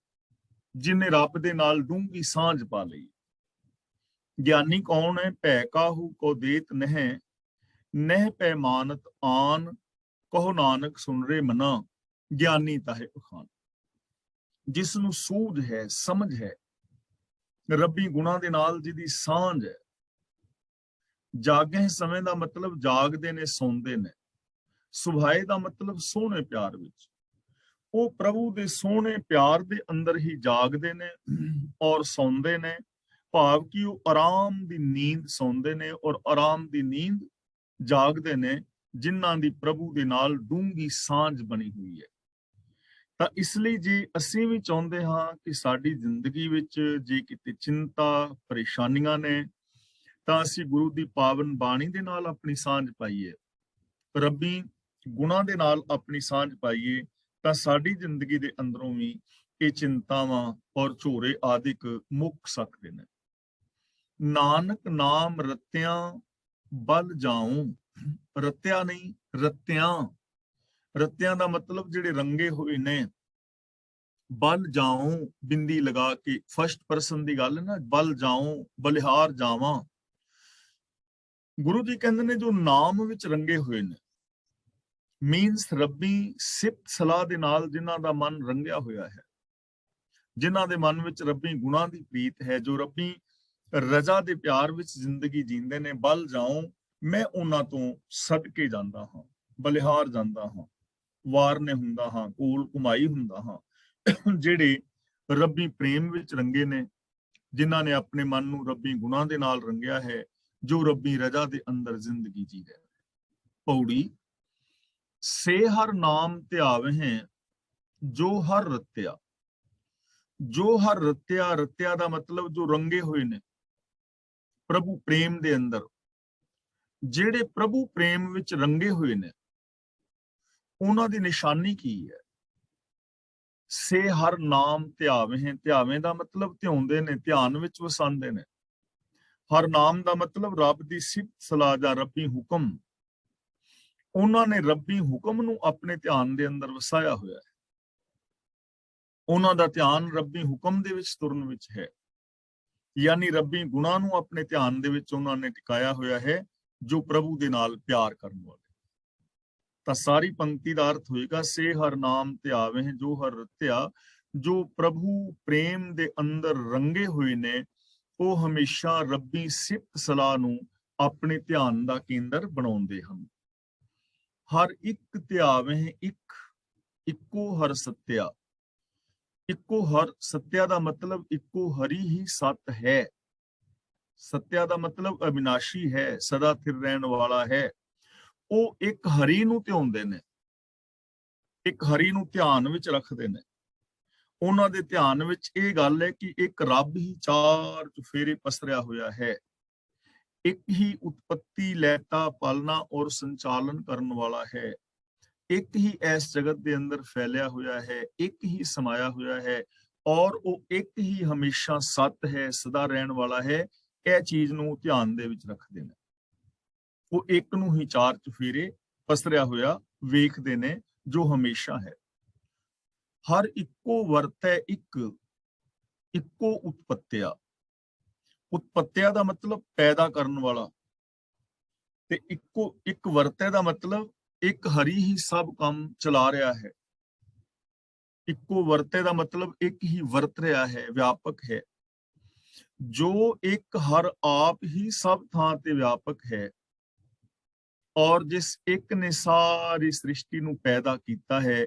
ਜਿਨੇ ਰੱਬ ਦੇ ਨਾਲ ਡੂੰਘੀ ਸਾਂਝ ਪਾ ਲਈ। ਗਿਆਨੀ ਕੌਣ ਹੈ? ਭੈ ਕਾਹੂ ਕੋ ਦੇਤ ਨਹਿ, ਨਹਿ ਪੈ ਮਾਨਤ ਆਨ, ਕਹੋ ਨਾਨਕ ਸੁਨ ਰੇ ਮਨਾ, ਗਿਆਨੀ ਤਾਹੇ ਪਖਾਨ। ਜਿਸ ਨੂੰ ਸੂਝ ਹੈ, ਸਮਝ ਹੈ, ਰੱਬੀ ਗੁਣਾਂ ਦੇ ਨਾਲ ਜਿਹਦੀ ਸਾਂਝ ਹੈ। ਜਾਗੇ ਸਮੇਂ ਦਾ ਮਤਲਬ ਜਾਗਦੇ ਨੇ, ਸੌਂਦੇ ਨੇ। ਸੁਭਾਏ ਦਾ ਮਤਲਬ ਸੋਹਣੇ ਪਿਆਰ ਵਿੱਚ। ਉਹ ਪ੍ਰਭੂ ਦੇ ਸੋਹਣੇ ਪਿਆਰ ਦੇ ਅੰਦਰ ਹੀ ਜਾਗਦੇ ਨੇ ਔਰ ਸੌਂਦੇ ਨੇ, ਭਾਵ ਕਿ ਉਹ ਆਰਾਮ ਦੀ ਨੀਂਦ ਸੌਂਦੇ ਨੇ ਔਰ ਆਰਾਮ ਦੀ ਨੀਂਦ ਜਾਗਦੇ ਨੇ, ਜਿਨ੍ਹਾਂ ਦੀ ਪ੍ਰਭੂ ਦੇ ਨਾਲ ਡੂੰਘੀ ਸਾਂਝ ਬਣੀ ਹੋਈ ਹੈ। ਤਾਂ ਇਸ ਲਈ ਜੇ ਅਸੀਂ ਵੀ ਚਾਹੁੰਦੇ ਹਾਂ ਕਿ ਸਾਡੀ ਜ਼ਿੰਦਗੀ ਵਿੱਚ ਜੇ ਕਿਤੇ ਚਿੰਤਾ, ਪਰੇਸ਼ਾਨੀਆਂ ਨੇ, ਤਾਂ ਅਸੀਂ ਗੁਰੂ ਦੀ ਪਾਵਨ ਬਾਣੀ ਦੇ ਨਾਲ ਆਪਣੀ ਸਾਂਝ ਪਾਈਏ, ਰੱਬੀ ਗੁਣਾਂ ਦੇ ਨਾਲ ਆਪਣੀ ਸਾਂਝ ਪਾਈਏ, ਤਾਂ ਸਾਡੀ ਜ਼ਿੰਦਗੀ ਦੇ ਅੰਦਰੋਂ ਵੀ ਇਹ ਚਿੰਤਾਵਾਂ ਔਰ ਝੋਰੇ ਆਦਿਕ ਮੁੱਕ ਸਕਦੇ ਨੇ। ਨਾਨਕ ਨਾਮ ਰਤਿਆਂ ਬਲ ਜਾਉ, ਰਤਿਆ ਨਹੀਂ ਰਤਿਆਂ। ਰਤਿਆਂ ਦਾ ਮਤਲਬ ਜਿਹੜੇ ਰੰਗੇ ਹੋਏ ਨੇ। ਬਲ ਜਾਉ ਬਿੰਦੀ ਲਗਾ ਕੇ, ਫਸਟ ਪਰਸਨ ਦੀ ਗੱਲ ਹੈ ਨਾ, ਬਲ ਜਾਉ, ਬਲਿਹਾਰ ਜਾਵਾਂ। ਗੁਰੂ ਜੀ ਕਹਿੰਦੇ ਨੇ ਜੋ ਨਾਮ ਵਿੱਚ ਰੰਗੇ ਹੋਏ ਨੇ, ਮੀਨਸ ਰੱਬੀ ਸਿਫਤ ਸਲਾਹ ਦੇ ਨਾਲ ਜਿਨ੍ਹਾਂ ਦਾ ਮਨ ਰੰਗਿਆ ਹੋਇਆ ਹੈ, ਜਿਨ੍ਹਾਂ ਦੇ ਮਨ ਵਿੱਚ ਰੱਬੀ ਗੁਣਾਂ ਦੀ ਪ੍ਰੀਤ ਹੈ, ਜੋ ਰੱਬੀ ਰਜ਼ਾ ਦੇ ਪਿਆਰ ਵਿੱਚ ਜ਼ਿੰਦਗੀ ਜੀਂਦੇ ਨੇ, ਬਲ ਜਾਉ, ਮੈਂ ਉਹਨਾਂ ਤੋਂ ਸਦਕੇ ਜਾਂਦਾ ਹਾਂ, ਬਲਿਹਾਰ ਜਾਂਦਾ ਹਾਂ, ਵਾਰਨੇ ਹੁੰਦਾ ਹਾਂ, ਕੋਲ ਘੁਮਾਈ ਹੁੰਦਾ ਹਾਂ। ਜਿਹੜੇ ਰੱਬੀ ਪ੍ਰੇਮ ਵਿੱਚ ਰੰਗੇ ਨੇ, ਜਿਨ੍ਹਾਂ ਨੇ ਆਪਣੇ ਮਨ ਨੂੰ ਰੱਬੀ ਗੁਣਾਂ ਦੇ ਨਾਲ ਰੰਗਿਆ ਹੈ, ਜੋ ਰੱਬੀ ਰਜ਼ਾ ਦੇ ਅੰਦਰ ਜ਼ਿੰਦਗੀ ਜੀ ਰਹੇ। ਪੌੜੀ ਸੇ ਹਰ ਨਾਮ ਧਿਆਵਹਿ, ਜੋ ਹਰ ਰਤਿਆ। ਜੋ ਹਰ ਰਤਿਆ, ਰਤਿਆ ਦਾ ਮਤਲਬ ਜੋ ਰੰਗੇ ਹੋਏ ਨੇ ਪ੍ਰਭੂ ਪ੍ਰੇਮ ਦੇ ਅੰਦਰ, ਜਿਹੜੇ ਪ੍ਰਭੂ ਪ੍ਰੇਮ ਵਿੱਚ ਰੰਗੇ ਹੋਏ ਨੇ, ਉਹਨਾਂ ਦੀ ਨਿਸ਼ਾਨੀ ਕੀ ਹੈ? ਸੇ ਹਰ ਨਾਮ ਧਿਆਵਹਿ, ਧਿਆਵੇਂ ਦਾ ਮਤਲਬ ਧਿਆਉਂਦੇ ਨੇ, ਧਿਆਨ ਵਿੱਚ ਵਸਾਉਂਦੇ ਨੇ। ਹਰ ਨਾਮ ਦਾ ਮਤਲਬ ਰੱਬ ਦੀ ਸਿਫਤ ਸਲਾਹ ਜਾਂ ਰੱਬੀ ਹੁਕਮ। ਉਹਨਾਂ ਨੇ ਰੱਬੀ ਹੁਕਮ ਨੂੰ ਆਪਣੇ ਧਿਆਨ ਦੇ ਅੰਦਰ ਵਸਾਇਆ ਹੋਇਆ ਹੈ। ਉਹਨਾਂ ਦਾ ਧਿਆਨ ਰੱਬੀ ਹੁਕਮ ਦੇ ਵਿੱਚ ਤੁਰਨ ਵਿੱਚ ਹੈ, ਯਾਨੀ ਰੱਬੀ ਗੁਣਾਂ ਨੂੰ ਆਪਣੇ ਧਿਆਨ ਦੇ ਵਿੱਚ ਉਹਨਾਂ ਨੇ ਟਿਕਾਇਆ ਹੋਇਆ ਹੈ, ਜੋ ਪ੍ਰਭੂ ਦੇ ਨਾਲ ਪਿਆਰ ਕਰਨ ਵਾਲੇ। ਤਾਂ ਸਾਰੀ ਪੰਕਤੀ ਦਾ ਅਰਥ ਹੋਏਗਾ, ਸੇ ਹਰ ਨਾਮ ਧਿਆਵਹਿ ਜੋ ਹਰ ਰਤਿਆ। ਜੋ ਪ੍ਰਭੂ ਪ੍ਰੇਮ ਦੇ ਅੰਦਰ ਰੰਗੇ ਹੋਏ ਨੇ, ਉਹ ਹਮੇਸ਼ਾ ਰੱਬੀ ਸਿਫਤ ਸਲਾਹ ਨੂੰ ਆਪਣੇ ਧਿਆਨ ਦਾ ਕੇਂਦਰ ਬਣਾਉਂਦੇ ਹਨ। ਹਰ ਇੱਕ ਧਿਆਵਹਿ ਇੱਕ, ਇੱਕੋ ਹਰ ਸੱਤਿਆ। ਇੱਕੋ ਹਰ ਸੱਤਿਆ ਦਾ ਮਤਲਬ ਇੱਕੋ ਹਰੀ ਹੀ ਸੱਤ ਹੈ। ਸੱਤਿਆ ਦਾ ਮਤਲਬ ਅਬਿਨਾਸ਼ੀ ਹੈ, ਸਦਾ ਸਥਿਰ ਰਹਿਣ ਵਾਲਾ ਹੈ। ਉਹ ਇੱਕ ਹਰੀ ਨੂੰ ਧਿਆਉਂਦੇ ਨੇ, ਇੱਕ ਹਰੀ ਨੂੰ ਧਿਆਨ ਵਿੱਚ ਰੱਖਦੇ ਨੇ, ਉਹਨਾਂ ਦੇ ਧਿਆਨ ਵਿੱਚ ਇਹ ਗੱਲ ਹੈ ਕਿ ਇੱਕ ਰੱਬ ਹੀ ਚਾਰ ਚੁਫੇਰੇ ਪਸਰਿਆ ਹੋਇਆ ਹੈ, ਇੱਕ ਹੀ ਉਤਪत्ति ਲੈਤਾ ਪਾਲਣਾ ਔਰ ਸੰਚਾਲਨ ਕਰਨ ਵਾਲਾ ਹੈ, ਇੱਕ ਹੀ ਇਸ ਜਗਤ ਦੇ ਅੰਦਰ ਫੈਲਿਆ ਹੋਇਆ ਹੈ, ਇੱਕ ਹੀ ਸਮਾਇਆ ਹੋਇਆ ਹੈ, ਔਰ ਉਹ ਇੱਕ ਹੀ ਹਮੇਸ਼ਾ ਸਤ ਹੈ, ਸਦਾ ਰਹਿਣ ਵਾਲਾ ਹੈ। ਇਹ ਚੀਜ਼ ਨੂੰ ਧਿਆਨ ਦੇ ਵਿੱਚ ਰੱਖਦੇ ਨੇ। ਉਹ ਇੱਕ ਨੂੰ ਹੀ ਚਾਰ ਚੁਫੇਰੇ ਪਸਰਿਆ ਹੋਇਆ ਵੇਖਦੇ ਨੇ, ਜੋ ਹਮੇਸ਼ਾ ਹੈ। ਹਰ ਇੱਕੋ ਵਰਤੈ ਇੱਕ, ਇੱਕੋ ਉਤਪत्तिया। ਉਤਪत्तिया ਦਾ ਮਤਲਬ ਪੈਦਾ ਕਰਨ ਵਾਲਾ, ਤੇ ਇੱਕੋ ਇੱਕ ਵਰਤੈ ਦਾ ਮਤਲਬ ਇੱਕ ਹਰੀ ਹੀ ਸਭ ਕੰਮ ਚਲਾ ਰਿਹਾ ਹੈ। ਇੱਕੋ ਵਰਤੇ ਦਾ ਮਤਲਬ ਇੱਕ ਹੀ ਵਰਤ ਰਿਹਾ ਹੈ, ਵਿਆਪਕ ਹੈ। ਜੋ ਇੱਕ ਹਰ ਆਪ ਹੀ ਸਭ ਥਾਂ ਤੇ ਵਿਆਪਕ ਹੈ, ਔਰ ਜਿਸ ਇੱਕ ਨੇ ਸਾਰੀ ਸ੍ਰਿਸ਼ਟੀ ਨੂੰ ਪੈਦਾ ਕੀਤਾ ਹੈ,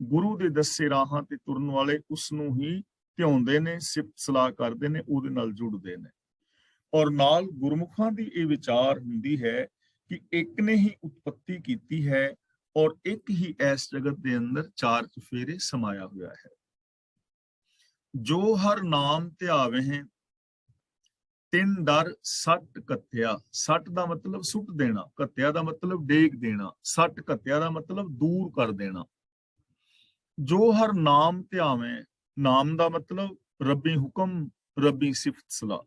ਗੁਰੂ ਦੇ ਦੱਸੇ ਰਾਹਾਂ ਤੇ ਤੁਰਨ ਵਾਲੇ ਉਸ ਨੂੰ ਹੀ ਧਿਆਉਂਦੇ ਨੇ, ਸਿਫਤ ਸਲਾਹ ਕਰਦੇ ਨੇ, ਉਹਦੇ ਨਾਲ ਜੁੜਦੇ ਨੇ। ਔਰ ਨਾਲ ਗੁਰਮੁਖਾਂ ਦੀ ਇਹ ਵਿਚਾਰ ਹੁੰਦੀ ਹੈ ਕਿ ਇੱਕ ਨੇ ਹੀ ਉਤਪत्ति ਕੀਤੀ ਹੈ, ਔਰ ਇੱਕ ਹੀ ਇਸ ਜਗਤ ਦੇ ਅੰਦਰ ਚਾਰ ਚੁਫੇਰੇ ਸਮਾਇਆ ਹੋਇਆ ਹੈ। ਜੋ ਹਰ ਨਾਮ ਧਿਆਵਹਿ ਤਿੰਨ ਡਰ ਸੱਟ ਕੱਤਿਆ। ਸੱਟ ਦਾ ਮਤਲਬ ਸੁੱਟ ਦੇਣਾ, ਕੱਤਿਆ ਦਾ ਮਤਲਬ ਡੇਗ ਦੇਣਾ, ਸੱਟ ਕੱਤਿਆ ਦਾ ਮਤਲਬ ਦੂਰ ਕਰ ਦੇਣਾ। ਜੋ ਹਰ ਨਾਮ ਧਿਆਵੇਂ, ਨਾਮ ਦਾ ਮਤਲਬ ਰੱਬੀ ਹੁਕਮ, ਰੱਬੀ ਸਿਫਤ ਸਲਾਹ।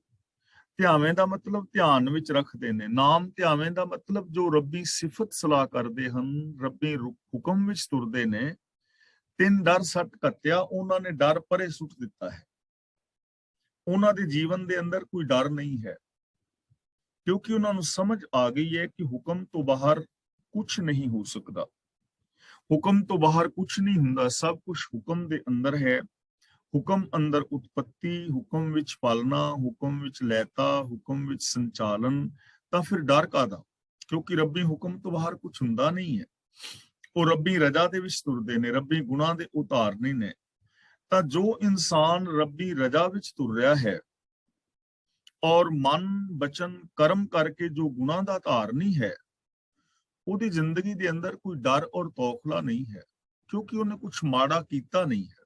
ਧਿਆਵੇਂ ਦਾ ਮਤਲਬ ਧਿਆਨ ਵਿੱਚ ਰੱਖਦੇ ਨੇ। ਨਾਮ ਧਿਆਵੇਂ ਦਾ ਮਤਲਬ ਜੋ ਰੱਬੀ ਸਿਫਤ ਸਲਾਹ ਕਰਦੇ ਹਨ, ਰੱਬੀ ਹੁਕਮ ਵਿੱਚ ਤੁਰਦੇ ਨੇ। ਤਿੰਨ ਡਰ ਸੱਟ ਕੱਤਿਆ, ਉਹਨਾਂ ਨੇ ਡਰ ਪਰੇ ਸੁੱਟ ਦਿੱਤਾ ਹੈ। ਉਹਨਾਂ ਦੇ ਜੀਵਨ ਦੇ ਅੰਦਰ ਕੋਈ ਡਰ ਨਹੀਂ ਹੈ, ਕਿਉਂਕਿ ਉਹਨਾਂ ਨੂੰ ਸਮਝ ਆ ਗਈ ਹੈ ਕਿ ਹੁਕਮ ਤੋਂ ਬਾਹਰ ਕੁਝ ਨਹੀਂ ਹੋ ਸਕਦਾ। ਹੁਕਮ ਤੋਂ ਬਾਹਰ ਕੁਝ ਨਹੀਂ ਹੁੰਦਾ, ਸਭ ਕੁਝ ਹੁਕਮ ਦੇ ਅੰਦਰ ਹੈ। ਹੁਕਮ ਅੰਦਰ ਉਤਪत्ति, ਹੁਕਮ ਵਿੱਚ ਪਾਲਣਾ, ਹੁਕਮ ਵਿੱਚ ਲੈਤਾ, ਹੁਕਮ ਵਿੱਚ ਸੰਚਾਲਨ। ਤਾਂ ਫਿਰ ਡਰ ਕਾਹਦਾ? ਕਿਉਂਕਿ ਰੱਬੀ ਹੁਕਮ ਤੋਂ ਬਾਹਰ ਕੁਝ ਹੁੰਦਾ ਨਹੀਂ ਹੈ। ਉਹ ਰੱਬੀ ਰਜ਼ਾ ਦੇ ਵਿੱਚ ਤੁਰਦੇ ਨੇ, ਰੱਬੀ ਗੁਣਾਂ ਦੇ ਉਤਾਰਨੇ ਨੇ। ਤਾਂ ਜੋ ਇਨਸਾਨ ਰੱਬੀ ਰਜ਼ਾ ਵਿੱਚ ਤੁਰ ਰਿਹਾ ਹੈ, ਔਰ ਮਨ ਬਚਨ ਕਰਮ ਕਰਕੇ ਜੋ ਗੁਣਾਂ ਦਾ ਧਾਰਨੀ ਹੈ, ਉਹਦੀ ਜ਼ਿੰਦਗੀ ਦੇ ਅੰਦਰ ਕੋਈ ਡਰ ਔਰ ਤੌਖਲਾ ਨਹੀਂ ਹੈ, ਕਿਉਂਕਿ ਉਹਨੇ ਕੁਝ ਮਾੜਾ ਕੀਤਾ ਨਹੀਂ ਹੈ।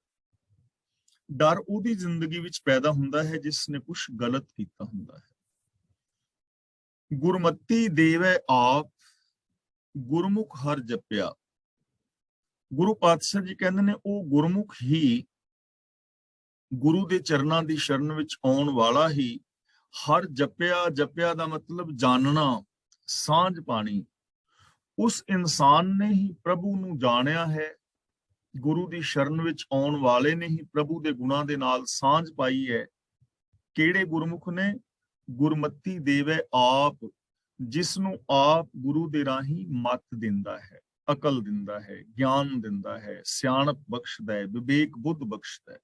ਡਰ ਉਹਦੀ ਜ਼ਿੰਦਗੀ ਵਿੱਚ ਪੈਦਾ ਹੁੰਦਾ ਹੈ ਜਿਸ ਨੇ ਕੁਝ ਗਲਤ ਕੀਤਾ ਹੁੰਦਾ ਹੈ। ਗੁਰਮਤੀ ਦੇਵੈ ਆਪ, ਗੁਰਮੁਖ ਹਰ ਜਪਿਆ। ਗੁਰੂ ਪਾਤਸ਼ਾਹ ਜੀ ਕਹਿੰਦੇ ਨੇ ਉਹ ਗੁਰਮੁਖ ਹੀ, ਗੁਰੂ ਦੇ ਚਰਨਾਂ ਦੀ ਸ਼ਰਨ ਵਿੱਚ ਆਉਣ ਵਾਲਾ ਹੀ ਹਰ ਜਪਿਆ। ਜਪਿਆ ਦਾ ਮਤਲਬ ਜਾਣਨਾ, ਸਾਂਝ ਪਾਣੀ। ਉਸ ਇਨਸਾਨ ਨੇ ਹੀ ਪ੍ਰਭੂ ਨੂੰ ਜਾਣਿਆ ਹੈ। ਗੁਰੂ ਦੀ ਸ਼ਰਨ ਵਿੱਚ ਆਉਣ ਵਾਲੇ ਨੇ ਹੀ ਪ੍ਰਭੂ ਦੇ ਗੁਣਾਂ ਦੇ ਨਾਲ ਸਾਂਝ ਪਾਈ ਹੈ। ਕਿਹੜੇ ਗੁਰਮੁਖ ਨੇ? ਗੁਰਮਤੀ ਦੇਵੈ ਆਪ, ਜਿਸ ਨੂੰ ਆਪ ਗੁਰੂ ਦੇ ਰਾਹੀਂ ਮੱਤ ਦਿੰਦਾ ਹੈ, ਅਕਲ ਦਿੰਦਾ ਹੈ, ਗਿਆਨ ਦਿੰਦਾ ਹੈ, ਸਿਆਣਪ ਬਖਸ਼ਦਾ ਹੈ, ਵਿਵੇਕ ਬੁੱਧ ਬਖਸ਼ਦਾ ਹੈ।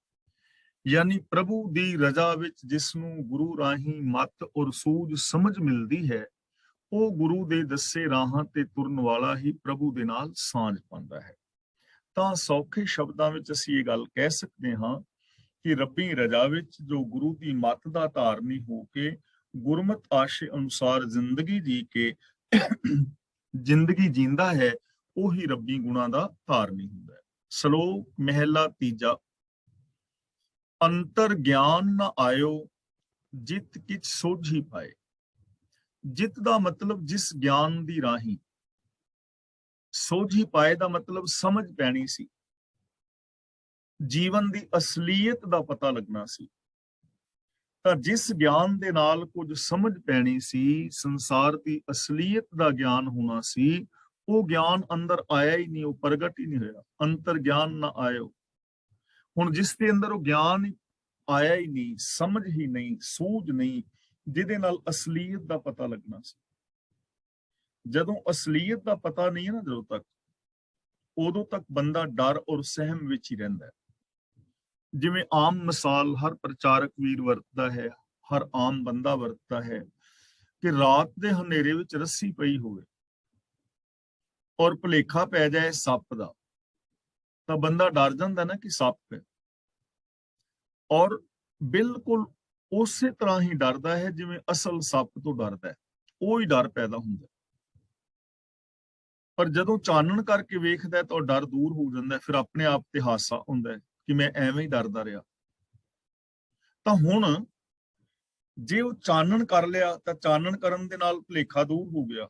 ਯਾਨੀ ਪ੍ਰਭੂ ਦੀ ਰਜ਼ਾ ਵਿੱਚ ਜਿਸ ਨੂੰ ਗੁਰੂ ਰਾਹੀਂ ਮੱਤ ਔਰ ਸੂਝ ਸਮਝ ਮਿਲਦੀ ਹੈ, ਉਹ ਗੁਰੂ ਦੇ ਦੱਸੇ ਰਾਹਾਂ ਤੇ ਤੁਰਨ ਵਾਲਾ ਹੀ ਪ੍ਰਭੂ ਦੇ ਨਾਲ ਸਾਂਝ ਪਾਉਂਦਾ ਹੈ। ਤਾਂ ਸੌਖੇ ਸ਼ਬਦਾਂ ਵਿੱਚ ਅਸੀਂ ਇਹ ਗੱਲ ਕਹਿ ਸਕਦੇ ਹਾਂ ਕਿ ਰੱਬੀ ਰਜ਼ਾ ਵਿੱਚ ਜੋ ਗੁਰੂ ਦੀ ਮੱਤ ਦਾ ਧਾਰਨੀ ਹੋ ਕੇ ਗੁਰਮਤ ਆਸ਼ੇ ਅਨੁਸਾਰ ਜ਼ਿੰਦਗੀ ਜੀ ਕੇ ਜ਼ਿੰਦਗੀ ਜੀਂਦਾ ਹੈ, ਉਹੀ ਰੱਬੀ ਗੁਣਾਂ ਦਾ ਧਾਰਨੀ ਹੁੰਦਾ ਹੈ। ਸ਼ਲੋਕ ਮਹਿਲਾ ਤੀਜਾ। ਅੰਤਰ ਗਿਆਨ ਨਾ ਆਇਓ, ਜਿਤ ਕਿਛ ਸੋਝੀ ਪਾਏ। ਜਿਤ ਦਾ ਮਤਲਬ ਜਿਸ ਗਿਆਨ ਦੀ ਰਾਹੀਂ, ਸੋਝੀ ਪਾਏ ਦਾ ਮਤਲਬ ਸਮਝ ਪੈਣੀ ਸੀ, ਜੀਵਨ ਦੀ ਅਸਲੀਅਤ ਦਾ ਪਤਾ ਲੱਗਣਾ ਸੀ। ਤਾਂ ਜਿਸ ਗਿਆਨ ਦੇ ਨਾਲ ਕੁਝ ਸਮਝ ਪੈਣੀ ਸੀ, ਸੰਸਾਰ ਦੀ ਅਸਲੀਅਤ ਦਾ ਗਿਆਨ ਹੋਣਾ ਸੀ, ਉਹ ਗਿਆਨ ਅੰਦਰ ਆਇਆ ਹੀ ਨਹੀਂ, ਉਹ ਪ੍ਰਗਟ ਹੀ ਨਹੀਂ ਹੋਇਆ। ਅੰਤਰ ਗਿਆਨ ਨਾ ਆਇਓ। ਹੁਣ ਜਿਸ ਦੇ ਅੰਦਰ ਉਹ ਗਿਆਨ ਆਇਆ ਹੀ ਨਹੀਂ, ਸਮਝ ਹੀ ਨਹੀਂ, ਸੂਝ ਨਹੀਂ, ਜਿਹਦੇ ਨਾਲ ਅਸਲੀਅਤ ਦਾ ਪਤਾ ਲੱਗਣਾ ਸੀ। ਜਦੋਂ ਅਸਲੀਅਤ ਦਾ ਪਤਾ ਨਹੀਂ ਹੈ ਨਾ, ਜਦੋਂ ਤੱਕ, ਉਦੋਂ ਤੱਕ ਬੰਦਾ ਡਰ ਔਰ ਸਹਿਮ ਵਿੱਚ ਹੀ ਰਹਿੰਦਾ ਹੈ। ਜਿਵੇਂ ਆਮ ਮਿਸਾਲ ਹਰ ਪ੍ਰਚਾਰਕ ਵੀਰ ਵਰਤਦਾ ਹੈ, ਹਰ ਆਮ ਬੰਦਾ ਵਰਤਦਾ ਹੈ ਕਿ ਰਾਤ ਦੇ ਹਨੇਰੇ ਵਿੱਚ ਰੱਸੀ ਪਈ ਹੋਵੇ ਔਰ ਭੁਲੇਖਾ ਪੈ ਜਾਏ ਸੱਪ ਦਾ, ਤਾਂ ਬੰਦਾ ਡਰ ਜਾਂਦਾ ਨਾ ਕਿ ਸੱਪ ਹੈ, ਔਰ ਬਿਲਕੁਲ ਉਸੇ ਤਰ੍ਹਾਂ ਹੀ ਡਰਦਾ ਹੈ ਜਿਵੇਂ ਅਸਲ ਸੱਪ ਤੋਂ ਡਰਦਾ ਹੈ। ਉਹ ਹੀ ਡਰ ਪੈਦਾ ਹੁੰਦਾ। ਪਰ ਜਦੋਂ ਚਾਨਣ ਕਰਕੇ ਵੇਖਦਾ ਤਾਂ ਉਹ ਡਰ ਦੂਰ ਹੋ ਜਾਂਦਾ, ਫਿਰ ਆਪਣੇ ਆਪ ਤੇ ਹਾਸਾ ਹੁੰਦਾ ਹੈ ਕਿ ਮੈਂ ਐਵੇਂ ਹੀ ਡਰਦਾ ਰਿਹਾ। ਤਾਂ ਹੁਣ ਜੇ ਉਹ ਚਾਨਣ ਕਰ ਲਿਆ ਤਾਂ ਚਾਨਣ ਕਰਨ ਦੇ ਨਾਲ ਭੁਲੇਖਾ ਦੂਰ ਹੋ ਗਿਆ,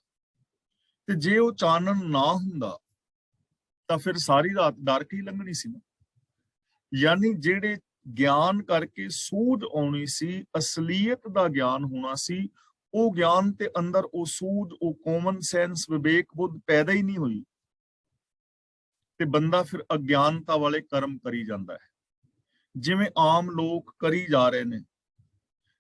ਤੇ ਜੇ ਉਹ ਚਾਨਣ ਨਾ ਹੁੰਦਾ ਤਾਂ ਫਿਰ ਸਾਰੀ ਰਾਤ ਡਰ ਕੇ ਹੀ ਲੰਘਣੀ ਸੀ ਨਾ। ਯਾਨੀ ਜਿਹੜੇ ਗਿਆਨ ਕਰਕੇ ਸੂਝ ਆਉਣੀ ਸੀ, ਅਸਲੀਅਤ ਦਾ ਗਿਆਨ ਹੋਣਾ ਸੀ, ਉਹ ਗਿਆਨ ਤੇ ਅੰਦਰ ਉਹ ਸੂਝ, ਉਹ ਕਾਮਨ ਸੈਂਸ, ਵਿਵੇਕ ਬੁੱਧ ਪੈਦਾ ਹੀ ਨਹੀਂ ਹੋਈ, ਤੇ ਬੰਦਾ ਫਿਰ ਅਗਿਆਨਤਾ ਵਾਲੇ ਕਰਮ ਕਰੀ ਜਾਂਦਾ ਹੈ, ਜਿਵੇਂ ਆਮ ਲੋਕ ਕਰੀ ਜਾ ਰਹੇ ਨੇ।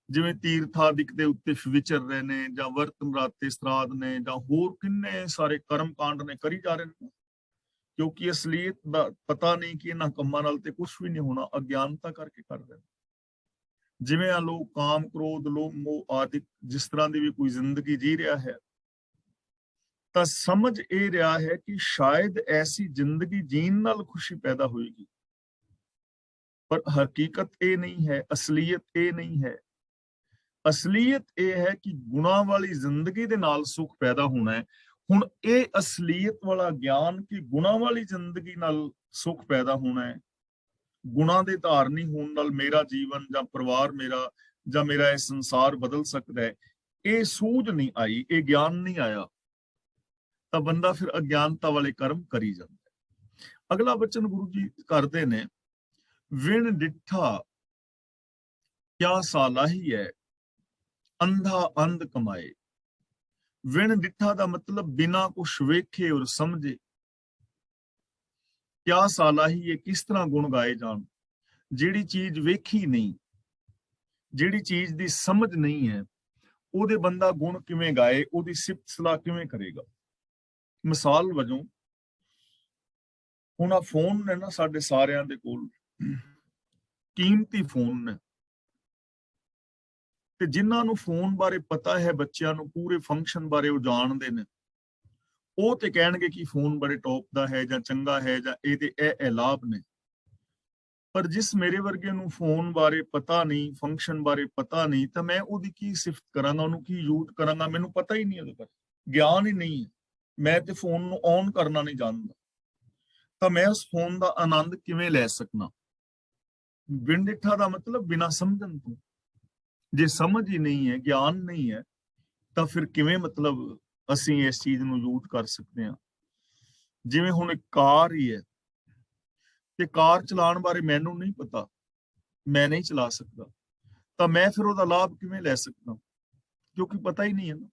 ਜਿਵੇਂ ਤੀਰਥਾਦਿਕ ਦੇ ਉੱਤੇ ਵਿਚਰ ਰਹੇ ਨੇ, ਜਾਂ ਵਰਤ ਮਰਾਤੇ ਸਰਾਧ ਨੇ, ਜਾਂ ਹੋਰ ਕਿੰਨੇ ਸਾਰੇ ਕਰਮ ਕਾਂਡ ਨੇ, ਕਰੀ ਜਾ ਰਹੇ ਨੇ, ਕਿਉਂਕਿ ਅਸਲੀਅਤ ਦਾ ਪਤਾ ਨਹੀਂ ਕਿ ਇਹਨਾਂ ਕੰਮਾਂ ਨਾਲ ਤੇ ਕੁਝ ਵੀ ਨਹੀਂ ਹੋਣਾ, ਅਗਿਆਨਤਾ ਕਰਕੇ ਕਰ ਰਹੇ ਨੇ। ਜਿਵੇਂ ਆ ਲੋਕ ਕਾਮ, ਕ੍ਰੋਧ, ਲੋਭ, ਮੋਹ ਆਦਿ ਜਿਸ ਤਰ੍ਹਾਂ ਦੀ ਵੀ ਕੋਈ ਜ਼ਿੰਦਗੀ ਜੀ ਰਿਹਾ ਹੈ, ਤਾਂ ਸਮਝ ਇਹ ਰਿਹਾ ਹੈ ਕਿ ਸ਼ਾਇਦ ਐਸੀ ਜ਼ਿੰਦਗੀ ਜੀਣ ਨਾਲ ਖੁਸ਼ੀ ਪੈਦਾ ਹੋਏਗੀ, ਪਰ ਹਕੀਕਤ ਇਹ ਨਹੀਂ ਹੈ, ਅਸਲੀਅਤ ਇਹ ਨਹੀਂ ਹੈ। ਅਸਲੀਅਤ ਇਹ ਹੈ ਕਿ ਗੁਣਾਂ ਵਾਲੀ ਜ਼ਿੰਦਗੀ ਦੇ ਨਾਲ ਸੁੱਖ ਪੈਦਾ ਹੋਣਾ ਹੈ। ਹੁਣ ਇਹ ਅਸਲੀਅਤ ਵਾਲਾ ਗਿਆਨ ਕਿ ਗੁਣਾਂ ਵਾਲੀ ਜ਼ਿੰਦਗੀ ਨਾਲ ਸੁੱਖ ਪੈਦਾ ਹੋਣਾ ਹੈ, ਗੁਣਾਂ ਦੇ ਧਾਰਨੀ ਹੋਣ ਨਾਲ ਮੇਰਾ ਜੀਵਨ ਜਾਂ ਪਰਿਵਾਰ ਮੇਰਾ ਜਾਂ ਮੇਰਾ ਇਹ ਸੰਸਾਰ ਬਦਲ ਸਕਦਾ ਹੈ, ਇਹ ਸੂਝ ਨਹੀਂ ਆਈ, ਇਹ ਗਿਆਨ ਨਹੀਂ ਆਇਆ, ਤਾਂ ਬੰਦਾ ਫਿਰ ਅਗਿਆਨਤਾ ਵਾਲੇ ਕਰਮ ਕਰੀ ਜਾਂਦਾ ਹੈ। ਅਗਲਾ ਬਚਨ ਗੁਰੂ ਜੀ ਕਰਦੇ ਨੇ, ਵਿਣ ਡਿੱਠਾ ਕਿਆ ਸਾਲਾਹੀ ਹੈ, ਅੰਧਾ ਅੰਧ ਕਮਾਏ। ਵਿਣ ਡਿੱਠਾ ਦਾ ਮਤਲਬ ਬਿਨਾ ਕੁਛ ਵੇਖੇ ਔਰ ਸਮਝੇ। ਕਿਆ ਸਾਲਾਹੀ ਹੈ, ਕਿਸ ਤਰ੍ਹਾਂ ਗੁਣ ਗਾਏ ਜਾਣ। ਜਿਹੜੀ ਚੀਜ਼ ਵੇਖੀ ਨਹੀਂ, ਜਿਹੜੀ ਚੀਜ਼ ਦੀ ਸਮਝ ਨਹੀਂ ਹੈ, ਉਹਦੇ ਬੰਦਾ ਗੁਣ ਕਿਵੇਂ ਗਾਏ, ਉਹਦੀ ਸਿਫਤ ਸਲਾਹ ਕਿਵੇਂ ਕਰੇਗਾ। ਮਿਸਾਲ ਵਜੋਂ ਹੁਣ ਆ ਫੋਨ ਨੇ ਨਾ ਸਾਡੇ ਸਾਰਿਆਂ ਦੇ ਕੋਲ, ਕੀਮਤੀ ਫੋਨ ਨੇ, ਤੇ ਜਿਨ੍ਹਾਂ ਨੂੰ ਫੋਨ ਬਾਰੇ ਪਤਾ ਹੈ, ਬੱਚਿਆਂ ਨੂੰ ਪੂਰੇ ਫੰਕਸ਼ਨ ਬਾਰੇ ਉਹ ਜਾਣਦੇ ਨੇ, ਉਹ ਤੇ ਕਹਿਣਗੇ ਕਿ ਫੋਨ ਬੜੇ ਟੌਪ ਦਾ ਹੈ ਜਾਂ ਚੰਗਾ ਹੈ ਜਾਂ ਇਹਦੇ ਇਹ ਲਾਭ ਨੇ। ਪਰ ਜਿਸ ਮੇਰੇ ਵਰਗੇ ਨੂੰ ਫੋਨ ਬਾਰੇ ਪਤਾ ਨਹੀਂ, ਫੰਕਸ਼ਨ ਬਾਰੇ ਪਤਾ ਨਹੀਂ, ਤਾਂ ਮੈਂ ਉਹਦੀ ਕੀ ਸਿਫਤ ਕਰਾਂਗਾ, ਉਹਨੂੰ ਕੀ ਯੂਜ਼ ਕਰਾਂਗਾ, ਮੈਨੂੰ ਪਤਾ ਹੀ ਨਹੀਂ, ਉਹਦੇ ਬਾਰੇ ਗਿਆਨ ਹੀ ਨਹੀਂ ਹੈ, ਮੈਂ ਤੇ ਫੋਨ ਨੂੰ ਔਨ ਕਰਨਾ ਨਹੀਂ ਜਾਣਦਾ, ਤਾਂ ਮੈਂ ਉਸ ਫੋਨ ਦਾ ਆਨੰਦ ਕਿਵੇਂ ਲੈ ਸਕਣਾ। ਬਿਨ ਡਿੱਠਾ ਦਾ ਮਤਲਬ ਬਿਨਾਂ ਸਮਝਣ ਤੋਂ। ਜੇ ਸਮਝ ਹੀ ਨਹੀਂ ਹੈ, ਗਿਆਨ ਨਹੀਂ ਹੈ, ਤਾਂ ਫਿਰ ਕਿਵੇਂ ਮਤਲਬ ਅਸੀਂ ਇਸ ਚੀਜ਼ ਨੂੰ ਯੂਜ਼ ਕਰ ਸਕਦੇ ਹਾਂ। ਜਿਵੇਂ ਹੁਣ ਇੱਕ ਕਾਰ ਹੀ ਹੈ, ਤੇ ਕਾਰ ਚਲਾਉਣ ਬਾਰੇ ਮੈਨੂੰ ਨਹੀਂ ਪਤਾ, ਮੈਂ ਨਹੀਂ ਚਲਾ ਸਕਦਾ, ਤਾਂ ਮੈਂ ਫਿਰ ਉਹਦਾ ਲਾਭ ਕਿਵੇਂ ਲੈ ਸਕਦਾ, ਕਿਉਂਕਿ ਪਤਾ ਹੀ ਨਹੀਂ ਹੈ ਨਾ।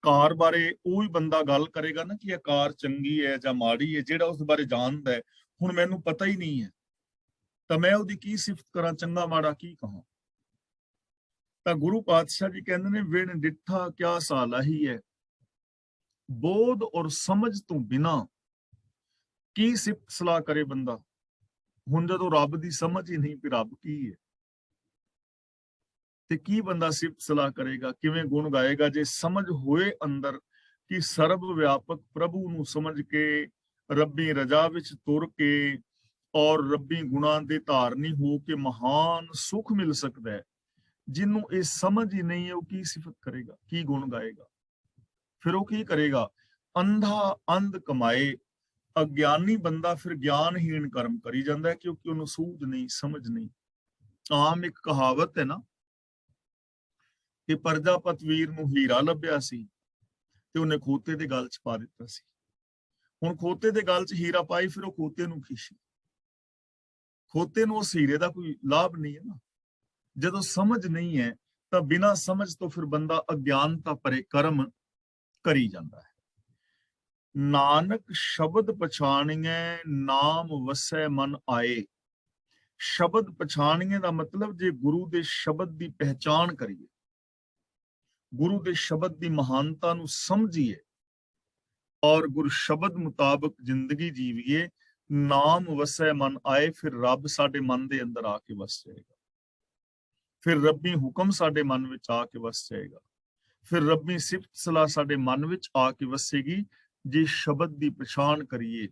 ਕਾਰ ਬਾਰੇ ਉਹ ਹੀ ਬੰਦਾ ਗੱਲ ਕਰੇਗਾ ਨਾ ਕਿ ਇਹ ਕਾਰ ਚੰਗੀ ਹੈ ਜਾਂ ਮਾੜੀ ਹੈ, ਜਿਹੜਾ ਉਸ ਬਾਰੇ ਜਾਣਦਾ ਹੈ। ਹੁਣ ਮੈਨੂੰ ਪਤਾ ਹੀ ਨਹੀਂ ਹੈ, ਤਾਂ ਮੈਂ ਉਹਦੀ ਕੀ ਸਿਫਤ ਕਰਾਂ, ਚੰਗਾ ਮਾੜਾ ਕੀ ਕਹਾਂ। ਤਾਂ ਗੁਰੂ ਪਾਤਸ਼ਾਹ ਜੀ ਕਹਿੰਦੇ ਨੇ, ਵਿਣ ਡਿੱਠਾ ਕਿਆ ਸਾਲਾਹੀ ਹੈ, ਬੋਧ ਔਰ ਸਮਝ ਤੋਂ ਬਿਨਾ ਕੀ ਸਿਫਤ ਸਲਾਹ ਕਰੇ ਬੰਦਾ। ਹੁਣ ਜਦੋਂ ਰੱਬ ਦੀ ਸਮਝ ਹੀ ਨਹੀਂ ਵੀ ਰੱਬ ਕੀ ਹੈ, ਤੇ ਕੀ ਬੰਦਾ ਸਿਫਤ ਸਲਾਹ ਕਰੇਗਾ, ਕਿਵੇਂ ਗੁਣ ਗਾਏਗਾ। ਜੇ ਸਮਝ ਹੋਏ ਅੰਦਰ ਕਿ ਸਰਬ ਵਿਆਪਕ ਪ੍ਰਭੂ ਨੂੰ ਸਮਝ ਕੇ, ਰੱਬੀ ਰਜਾ ਵਿੱਚ ਤੁਰ ਕੇ ਔਰ ਰੱਬੀ ਗੁਣਾਂ ਦੇ ਧਾਰਨੀ ਹੋ ਕੇ ਮਹਾਨ ਸੁਖ ਮਿਲ ਸਕਦਾ ਹੈ, ਜਿਹਨੂੰ ਇਹ ਸਮਝ ਹੀ ਨਹੀਂ ਹੈ, ਉਹ ਕੀ ਸਿਫਤ ਕਰੇਗਾ, ਕੀ ਗੁਣ ਗਾਏਗਾ। ਫਿਰ ਉਹ ਕੀ ਕਰੇਗਾ, ਅੰਧਾ ਅੰਧ ਕਮਾਏ। ਅਗਿਆਨੀ ਬੰਦਾ ਫਿਰ ਗਿਆਨਹੀਣ ਕਰਮ ਕਰੀ ਜਾਂਦਾ ਹੈ, ਕਿਉਂਕਿ ਉਹਨੂੰ ਸੂਝ ਨਹੀਂ, ਸਮਝ ਨਹੀਂ। ਆਮ ਇੱਕ ਕਹਾਵਤ ਹੈ ਨਾ ਕਿ ਪ੍ਰਜਾਪਤ ਵੀਰ ਨੂੰ ਹੀਰਾ ਲੱਭਿਆ ਸੀ ਤੇ ਉਹਨੇ ਖੋਤੇ ਦੇ ਗਲ 'ਚ ਪਾ ਦਿੱਤਾ ਸੀ। ਹੁਣ ਖੋਤੇ ਦੇ ਗਲ 'ਚ ਹੀਰਾ ਪਾਈ, ਫਿਰ ਉਹ ਖੋਤੇ ਨੂੰ ਖੁਸ਼ੀ, ਖੋਤੇ ਨੂੰ ਉਸ ਹੀਰੇ ਦਾ ਕੋਈ ਲਾਭ ਨਹੀਂ ਹੈ ਨਾ। ਜਦੋਂ ਸਮਝ ਨਹੀਂ ਹੈ, ਤਾਂ ਬਿਨਾਂ ਸਮਝ ਤੋਂ ਫਿਰ ਬੰਦਾ ਅਗਿਆਨਤਾ ਭਰੇ ਕਰਮ ਕਰੀ ਜਾਂਦਾ ਹੈ। ਨਾਨਕ ਸ਼ਬਦ ਪਛਾਣੀਐ, ਨਾਮ ਵਸੈ ਮਨ ਆਏ। ਸ਼ਬਦ ਪਛਾਣੀਏ ਦਾ ਮਤਲਬ ਜੇ ਗੁਰੂ ਦੇ ਸ਼ਬਦ ਦੀ ਪਹਿਚਾਣ ਕਰੀਏ, ਗੁਰੂ ਦੇ ਸ਼ਬਦ ਦੀ ਮਹਾਨਤਾ ਨੂੰ ਸਮਝੀਏ ਔਰ ਗੁਰ ਸ਼ਬਦ ਮੁਤਾਬਕ ਜ਼ਿੰਦਗੀ ਜੀਵੀਏ, ਨਾਮ ਵਸੈ ਮਨ ਆਏ, ਫਿਰ ਰੱਬ ਸਾਡੇ ਮਨ ਦੇ ਅੰਦਰ ਆ ਕੇ ਵਸ ਜਾਏਗਾ। ਫਿਰ ਰੱਬੀ ਹੁਕਮ ਸਾਡੇ ਮਨ ਵਿੱਚ ਆ ਕੇ ਵਸ ਜਾਏਗਾ। ਫਿਰ ਰੱਬੀ ਸਿਫਤ ਸਲਾਹ ਸਾਡੇ ਮਨ ਵਿੱਚ ਆ ਕੇ ਵਸੇਗੀ, ਜੇ ਸ਼ਬਦ ਦੀ ਪਛਾਣ ਕਰੀਏ,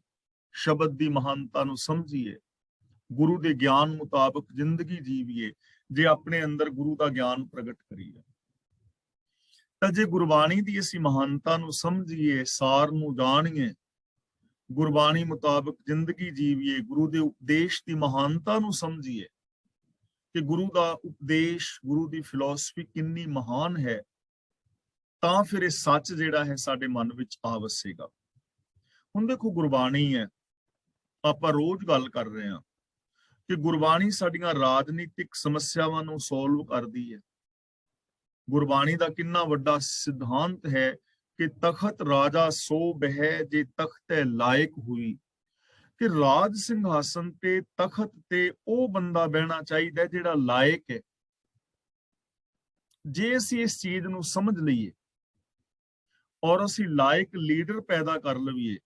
ਸ਼ਬਦ ਦੀ ਮਹਾਨਤਾ ਨੂੰ ਸਮਝੀਏ, ਗੁਰੂ ਦੇ ਗਿਆਨ ਮੁਤਾਬਕ ਜ਼ਿੰਦਗੀ ਜੀਵੀਏ, ਜੇ ਆਪਣੇ ਅੰਦਰ ਗੁਰੂ ਦਾ ਗਿਆਨ ਪ੍ਰਗਟ ਕਰੀਏ। ਤਾਂ ਜੇ ਗੁਰਬਾਣੀ ਦੀ ਅਸੀਂ ਮਹਾਨਤਾ ਨੂੰ ਸਮਝੀਏ, ਸਾਰ ਨੂੰ ਜਾਣੀਏ, ਗੁਰਬਾਣੀ ਮੁਤਾਬਕ ਜ਼ਿੰਦਗੀ ਜੀਵੀਏ, ਗੁਰੂ ਦੇ ਉਪਦੇਸ਼ ਦੀ ਮਹਾਨਤਾ ਨੂੰ ਸਮਝੀਏ ਕਿ ਗੁਰੂ ਦਾ ਉਪਦੇਸ਼, ਗੁਰੂ ਦੀ ਫਿਲਾਸਫੀ ਕਿੰਨੀ ਮਹਾਨ ਹੈ, ਤਾਂ ਫਿਰ ਇਹ ਸੱਚ ਜਿਹੜਾ ਹੈ ਸਾਡੇ ਮਨ ਵਿੱਚ ਆ ਵਸੇਗਾ। ਹੁਣ ਦੇਖੋ, ਗੁਰਬਾਣੀ ਹੈ, ਆਪਾਂ ਰੋਜ਼ ਗੱਲ ਕਰ ਰਹੇ ਹਾਂ ਕਿ ਗੁਰਬਾਣੀ ਸਾਡੀਆਂ ਰਾਜਨੀਤਿਕ ਸਮੱਸਿਆਵਾਂ ਨੂੰ ਸੋਲਵ ਕਰਦੀ ਹੈ। ਗੁਰਬਾਣੀ ਦਾ ਕਿੰਨਾ ਵੱਡਾ ਸਿਧਾਂਤ ਹੈ ਕਿ ਤਖਤ ਰਾਜਾ ਸੋ ਬਹਿ ਜੇ ਤਖਤੈ ਲਾਇਕ ਹੋਈ, ਕਿ ਰਾਜ ਸਿੰਘਾਸਨ ਤੇ ਤਖਤ ਤੇ ਉਹ ਬੰਦਾ ਬਹਿਣਾ ਚਾਹੀਦਾ ਜਿਹੜਾ ਲਾਇਕ ਹੈ। ਜੇ ਅਸੀਂ ਇਸ ਚੀਜ਼ ਨੂੰ ਸਮਝ ਲਈਏ ਔਰ ਅਸੀਂ ਲਾਇਕ ਲੀਡਰ ਪੈਦਾ ਕਰ ਲਈਏ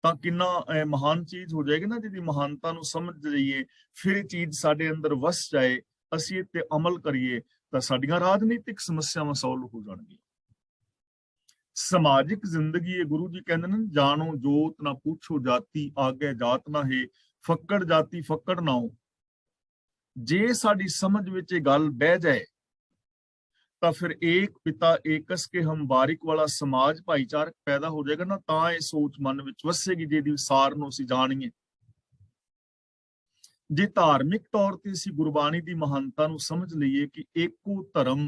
ਤਾਂ ਕਿੰਨਾ ਮਹਾਨ ਚੀਜ਼ ਹੋ ਜਾਏਗੀ ਨਾ। ਜਿਹਦੀ ਮਹਾਨਤਾ ਨੂੰ ਸਮਝ ਲਈਏ, ਫਿਰ ਇਹ ਚੀਜ਼ ਸਾਡੇ ਅੰਦਰ ਵਸ ਜਾਏ, ਅਸੀਂ ਇਹ ਤੇ ਅਮਲ ਕਰੀਏ, ਤਾਂ ਸਾਡੀਆਂ ਰਾਜਨੀਤਿਕ ਸਮੱਸਿਆਵਾਂ ਸੋਲਵ ਹੋ ਜਾਣਗੀਆਂ। ਸਮਾਜਿਕ ਜ਼ਿੰਦਗੀ ਇਹ ਗੁਰੂ ਜੀ ਕਹਿੰਦੇ ਨੇ, ਜਾਣੋ ਜੋਤ ਨਾ ਪੁੱਛੋ ਜਾਤੀ, ਆਗੇ ਜਾਤ ਨਾ ਹੈ, ਫੱਕੜ ਜਾਤੀ ਫੱਕੜ ਨਾ ਹੋ। ਜੇ ਸਾਡੀ ਸਮਝ ਵਿੱਚ ਇਹ ਗੱਲ ਬਹਿ ਜਾਏ ਤਾਂ ਫਿਰ ਏਕ ਪਿਤਾ ਏਕਸ ਕੇ ਹਮ ਬਾਰਿਕ ਵਾਲਾ ਸਮਾਜ ਭਾਈਚਾਰਕ ਪੈਦਾ ਹੋ ਜਾਏਗਾ ਨਾ। ਤਾਂ ਇਹ ਸੋਚ ਮਨ ਵਿੱਚ ਵਸੇਗੀ ਜਿਹਦੀ ਸਾਰ ਨੂੰ ਅਸੀਂ ਜਾਣੀਏ। ਜੇ ਧਾਰਮਿਕ ਤੌਰ ਤੇ ਅਸੀਂ ਗੁਰਬਾਣੀ ਦੀ ਮਹਾਨਤਾ ਨੂੰ ਸਮਝ ਲਈਏ ਕਿ ਏਕੋ ਧਰਮ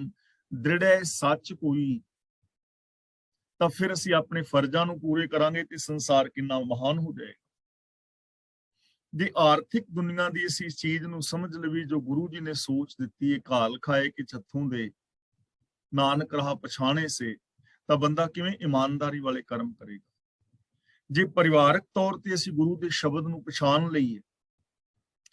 ਦ੍ਰਿੜੈ ਸੱਚ ਕੋਈ, ਤਾਂ ਫਿਰ ਅਸੀਂ ਆਪਣੇ ਫਰਜ਼ਾਂ ਨੂੰ ਪੂਰੇ ਕਰਾਂਗੇ ਤੇ ਸੰਸਾਰ ਕਿੰਨਾ ਮਹਾਨ ਹੋ ਜਾਏਗਾ। ਜੇ ਆਰਥਿਕ ਦੁਨੀਆ ਦੀ ਅਸੀਂ ਇਸ ਚੀਜ਼ ਨੂੰ ਸਮਝ ਲਈਏ ਜੋ ਗੁਰੂ ਜੀ ਨੇ ਸੋਚ ਦਿੱਤੀ ਹੈ, ਘਾਲ ਖਾਏ ਕਿ ਛੱਥੋਂ ਦੇ ਨਾਨਕ ਰਾਹ ਪਛਾਣੇ ਸੇ, ਤਾਂ ਬੰਦਾ ਕਿਵੇਂ ਇਮਾਨਦਾਰੀ ਵਾਲੇ ਕਰਮ ਕਰੇਗਾ। ਜੇ ਪਰਿਵਾਰਕ ਤੌਰ ਤੇ ਅਸੀਂ ਗੁਰੂ ਦੇ ਸ਼ਬਦ ਨੂੰ ਪਛਾਣ ਲਈਏ,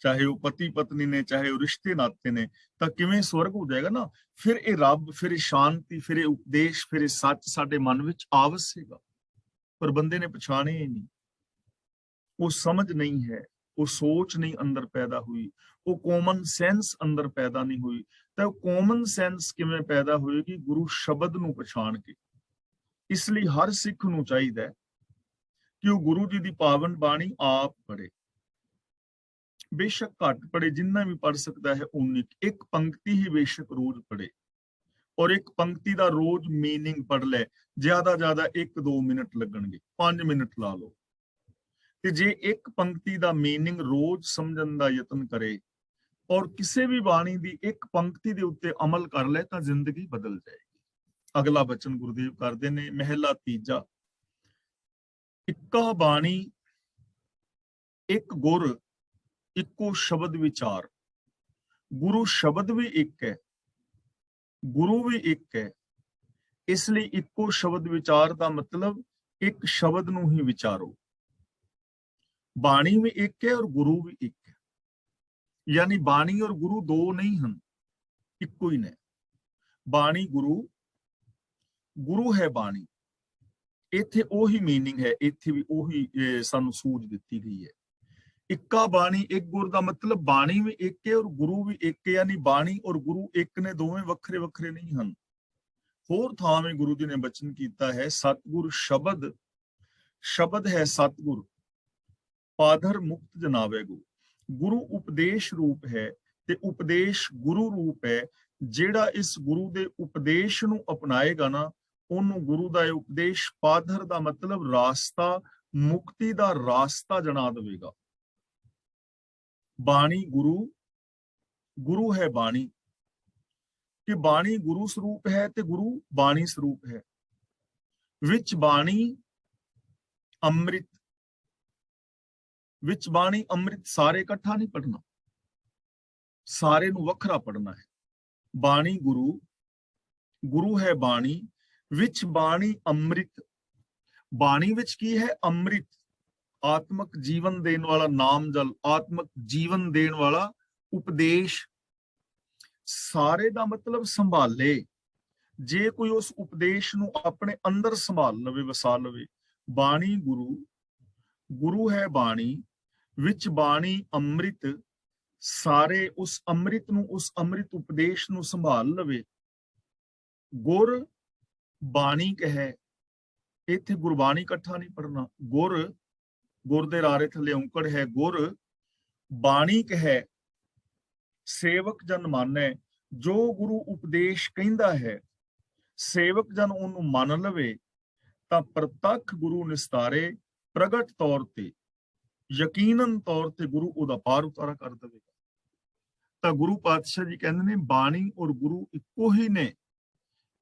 ਚਾਹੇ ਉਹ ਪਤੀ ਪਤਨੀ ਨੇ, ਚਾਹੇ ਉਹ ਰਿਸ਼ਤੇ ਨਾਤੇ ਨੇ, ਤਾਂ ਕਿਵੇਂ ਸਵਰਗ ਹੋ ਜਾਏਗਾ ਨਾ। ਫਿਰ ਇਹ ਰੱਬ, ਫਿਰ ਇਹ ਸ਼ਾਂਤੀ, ਫਿਰ ਇਹ ਉਪਦੇਸ਼, ਫਿਰ ਇਹ ਸੱਚ ਸਾਡੇ ਮਨ ਵਿੱਚ ਆ ਵਸੇਗਾ। ਪਰ ਬੰਦੇ ਨੇ ਪਛਾਣਿਆ ਹੀ ਨਹੀਂ, ਉਹ ਸਮਝ ਨਹੀਂ ਹੈ, ਉਹ ਸੋਚ ਨਹੀਂ ਅੰਦਰ ਪੈਦਾ ਹੋਈ, ਉਹ ਕਾਮਨ ਸੈਂਸ ਅੰਦਰ ਪੈਦਾ ਨਹੀਂ ਹੋਈ। ਤਾਂ ਉਹ ਕਾਮਨ ਸੈਂਸ ਕਿਵੇਂ ਪੈਦਾ ਹੋਏਗੀ? ਗੁਰੂ ਸ਼ਬਦ ਨੂੰ ਪਛਾਣ ਕੇ। ਇਸ ਲਈ ਹਰ ਸਿੱਖ ਨੂੰ ਚਾਹੀਦਾ ਹੈ ਕਿ ਉਹ ਗੁਰੂ ਜੀ ਦੀ ਪਾਵਨ ਬਾਣੀ ਆਪ ਪੜ੍ਹੇ, ਬੇਸ਼ੱਕ ਘੱਟ ਪੜ੍ਹੇ, ਜਿੰਨਾ ਵੀ ਪੜ੍ਹ ਸਕਦਾ ਹੈ ਉਨੀ, ਇੱਕ ਪੰਕਤੀ ਹੀ ਬੇਸ਼ੱਕ ਰੋਜ਼ ਪੜ੍ਹੇ, ਔਰ ਇੱਕ ਪੰਕਤੀ ਦਾ ਰੋਜ਼ ਮੀਨਿੰਗ ਪੜ੍ਹ ਲੈ। ਜ਼ਿਆਦਾ 1-2 ਮਿੰਟ ਲੱਗਣਗੇ, 5 ਮਿੰਟ ਲਾ ਲਓ। ਤੇ ਜੇ ਇੱਕ ਪੰਕਤੀ ਦਾ ਮੀਨਿੰਗ ਰੋਜ਼ ਸਮਝਣ ਦਾ ਯਤਨ ਕਰੇ ਔਰ ਕਿਸੇ ਵੀ ਬਾਣੀ ਦੀ ਇੱਕ ਪੰਕਤੀ ਦੇ ਉੱਤੇ ਅਮਲ ਕਰ ਲੈ, ਤਾਂ ਜ਼ਿੰਦਗੀ ਬਦਲ ਜਾਏਗੀ। ਅਗਲਾ ਬਚਨ ਗੁਰਦੇਵ ਕਰਦੇ ਨੇ, ਮਹਿਲਾ ਤੀਜਾ, ਇੱਕਾ ਬਾਣੀ ਇੱਕ ਗੁਰ ਇੱਕੋ ਸ਼ਬਦ ਵਿਚਾਰ। ਗੁਰੂ ਸ਼ਬਦ ਵੀ ਇੱਕ ਹੈ, ਗੁਰੂ ਵੀ ਇੱਕ ਹੈ, ਇਸ ਲਈ ਇੱਕੋ ਸ਼ਬਦ ਵਿਚਾਰ ਦਾ ਮਤਲਬ ਇੱਕ ਸ਼ਬਦ ਨੂੰ ਹੀ ਵਿਚਾਰੋ। ਬਾਣੀ ਵੀ ਇੱਕ ਹੈ ਔਰ ਗੁਰੂ ਵੀ ਇੱਕ ਹੈ, ਯਾਨੀ ਬਾਣੀ ਔਰ ਗੁਰੂ ਦੋ ਨਹੀਂ ਹਨ, ਇੱਕੋ ਹੀ ਨੇ। ਬਾਣੀ ਗੁਰੂ, ਗੁਰੂ ਹੈ ਬਾਣੀ। ਇੱਥੇ ਉਹੀ ਮੀਨਿੰਗ ਹੈ, ਇੱਥੇ ਵੀ ਉਹੀ ਸਾਨੂੰ ਸੂਝ ਦਿੱਤੀ ਗਈ ਹੈ। ਇੱਕਾ ਬਾਣੀ ਇੱਕ ਗੁਰ ਦਾ ਮਤਲਬ ਬਾਣੀ ਵੀ ਇੱਕ ਹੈ ਔਰ ਗੁਰੂ ਵੀ ਇੱਕ ਹੈ, ਯਾਨੀ ਬਾਣੀ ਔਰ ਗੁਰੂ ਇੱਕ ਨੇ, ਦੋਵੇਂ ਵੱਖਰੇ ਵੱਖਰੇ ਨਹੀਂ ਹਨ। ਹੋਰ ਥਾਵੇਂ ਗੁਰੂ ਜੀ ਨੇ ਬਚਨ ਕੀਤਾ ਹੈ, ਸਤਿਗੁਰ ਸ਼ਬਦ, ਸ਼ਬਦ ਹੈ ਸਤਿਗੁਰ, ਪਾਧਰ ਮੁਕਤ ਜਨਾਵੇ ਗੁਰੂ। ਗੁਰੂ ਉਪਦੇਸ਼ ਰੂਪ ਹੈ ਤੇ ਉਪਦੇਸ਼ ਗੁਰੂ ਰੂਪ ਹੈ। ਜਿਹੜਾ ਇਸ ਗੁਰੂ ਦੇ ਉਪਦੇਸ਼ ਨੂੰ ਅਪਣਾਏਗਾ ਨਾ, ਉਹਨੂੰ ਗੁਰੂ ਦਾ ਇਹ ਉਪਦੇਸ਼ ਪਾਧਰ ਦਾ ਮਤਲਬ ਰਾਸਤਾ, ਮੁਕਤੀ ਦਾ ਰਾਸਤਾ ਜਣਾ ਦੇਵੇਗਾ। ਬਾਣੀ ਗੁਰੂ, ਗੁਰੂ ਹੈ ਬਾਣੀ, ਕਿ ਬਾਣੀ ਗੁਰੂ ਸਰੂਪ ਹੈ ਤੇ ਗੁਰੂ ਬਾਣੀ ਸਰੂਪ ਹੈ। ਵਿੱਚ ਬਾਣੀ ਅੰਮ੍ਰਿਤ, ਵਿੱਚ ਬਾਣੀ ਅੰਮ੍ਰਿਤ, ਸਾਰੇ ਇਕੱਠਾ ਨਹੀਂ ਪੜ੍ਹਨਾ, ਸਾਰੇ ਨੂੰ ਵੱਖਰਾ ਪੜ੍ਹਨਾ ਹੈ। ਬਾਣੀ ਗੁਰੂ, ਗੁਰੂ ਹੈ ਬਾਣੀ, ਵਿੱਚ ਬਾਣੀ ਅੰਮ੍ਰਿਤ। ਬਾਣੀ ਵਿੱਚ ਕੀ ਹੈ? ਅੰਮ੍ਰਿਤ, ਆਤਮਕ ਜੀਵਨ ਦੇਣ ਵਾਲਾ ਨਾਮ ਜਲ, ਆਤਮਕ ਜੀਵਨ ਦੇਣ ਵਾਲਾ ਉਪਦੇਸ਼। ਸਾਰੇ ਦਾ ਮਤਲਬ ਸੰਭਾਲੇ। ਜੇ ਕੋਈ ਉਸ ਉਪਦੇਸ਼ ਨੂੰ ਆਪਣੇ ਅੰਦਰ ਸੰਭਾਲ ਲਵੇ, ਵਸਾ ਲਵੇ। ਬਾਣੀ ਗੁਰੂ, ਗੁਰੂ ਹੈ ਬਾਣੀ, ਵਿੱਚ ਬਾਣੀ ਅੰਮ੍ਰਿਤ, ਸਾਰੇ ਉਸ ਅੰਮ੍ਰਿਤ ਨੂੰ, ਉਸ ਅੰਮ੍ਰਿਤ ਉਪਦੇਸ਼ ਨੂੰ ਸੰਭਾਲ ਲਵੇ। ਗੁਰ ਬਾਣੀ ਕਹੈ, ਇੱਥੇ ਗੁਰਬਾਣੀ ਇਕੱਠਾ ਨਹੀਂ ਪੜ੍ਹਨਾ। ਗੁਰ, ਗੁਰ ਦੇ ਰਾਰੇ ਥੱਲੇ ਔਂਕੜ ਹੈ। ਗੁਰ ਬਾਣੀ ਕਹੈ, ਸੇਵਕ ਜਨ ਮਾਨੈ। ਜੋ ਗੁਰੂ ਉਪਦੇਸ਼ ਕਹਿੰਦਾ ਹੈ, ਸੇਵਕ ਜਨ ਉਹਨੂੰ ਮੰਨ ਲਵੇ, ਤਾਂ ਪ੍ਰਤੱਖ ਗੁਰੂ ਨਿਸਤਾਰੇ, ਪ੍ਰਗਟ ਤੌਰ ਤੇ, ਯਕੀਨਨ ਤੌਰ ਤੇ ਗੁਰੂ ਉਹਦਾ ਪਾਰ ਉਤਾਰਾ ਕਰ ਦੇਵੇਗਾ। ਤਾਂ ਗੁਰੂ ਪਾਤਸ਼ਾਹ ਜੀ ਕਹਿੰਦੇ ਨੇ ਬਾਣੀ ਔਰ ਗੁਰੂ ਇੱਕੋ ਹੀ ਨੇ,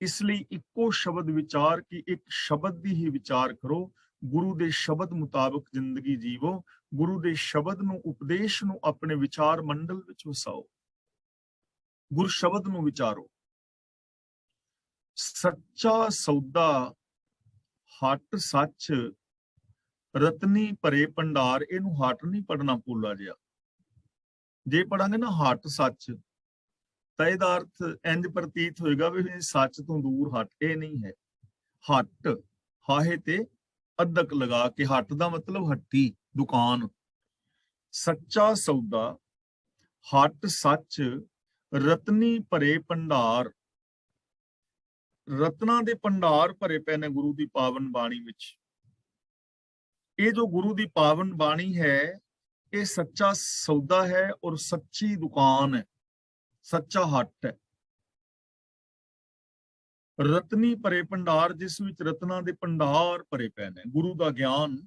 ਇਸ ਲਈ ਇੱਕੋ ਸ਼ਬਦ ਵਿਚਾਰ ਕਿ ਇੱਕ ਸ਼ਬਦ ਦੀ ਹੀ ਵਿਚਾਰ ਕਰੋ, ਗੁਰੂ ਦੇ ਸ਼ਬਦ ਮੁਤਾਬਕ ਜ਼ਿੰਦਗੀ ਜੀਵੋ, ਗੁਰੂ ਦੇ ਸ਼ਬਦ ਨੂੰ, ਉਪਦੇਸ਼ ਨੂੰ ਆਪਣੇ ਵਿਚਾਰ ਮੰਡਲ ਵਿੱਚ ਵਸਾਓ, ਗੁਰ ਸ਼ਬਦ ਨੂੰ ਵਿਚਾਰੋ। ਸੱਚਾ ਸੌਦਾ ਹਟ ਸੱਚ ਰਤਨੀ ਭਰੇ ਭੰਡਾਰ, ਇਹਨੂੰ ਹਟ ਨਹੀਂ ਪੜਨਾ ਪੋਲਾ ਜਿਹਾ। ਜੇ ਪੜਾਂਗੇ ਨਾ ਹਟ ਸੱਚ, ਤਾਂ ਇਹਦਾ ਅਰਥ ਇੰਜ ਪ੍ਰਤੀਤ ਹੋਏਗਾ ਵੀ ਸੱਚ ਤੋਂ ਦੂਰ ਹਟ, ਇਹ ਨਹੀਂ ਹੈ। ਹਟ ਹਾਹੇ ਤੇ ਅੱਧਕ ਲਗਾ ਕੇ, ਹਟ ਦਾ ਮਤਲਬ ਹੱਟੀ, ਦੁਕਾਨ। ਸੱਚਾ ਸੌਦਾ ਹਟ ਸੱਚ ਰਤਨੀ ਭਰੇ ਭੰਡਾਰ, ਰਤਨਾ ਦੇ ਭੰਡਾਰ ਭਰੇ ਪਏ ਨੇ ਗੁਰੂ ਦੀ ਪਾਵਨ ਬਾਣੀ ਵਿੱਚ। ਇਹ ਜੋ ਗੁਰੂ ਦੀ ਪਾਵਨ ਬਾਣੀ ਹੈ, ਇਹ ਸੱਚਾ ਸੌਦਾ ਹੈ ਔਰ ਸੱਚੀ ਦੁਕਾਨ ਹੈ, ਸੱਚਾ ਹੱਟ ਹੈ। ਰਤਨੀ ਭਰੇ ਭੰਡਾਰ, ਜਿਸ ਵਿੱਚ ਰਤਨਾ ਦੇ ਭੰਡਾਰ ਭਰੇ ਪਏ ਨੇ। ਗੁਰੂ ਦਾ ਗਿਆਨ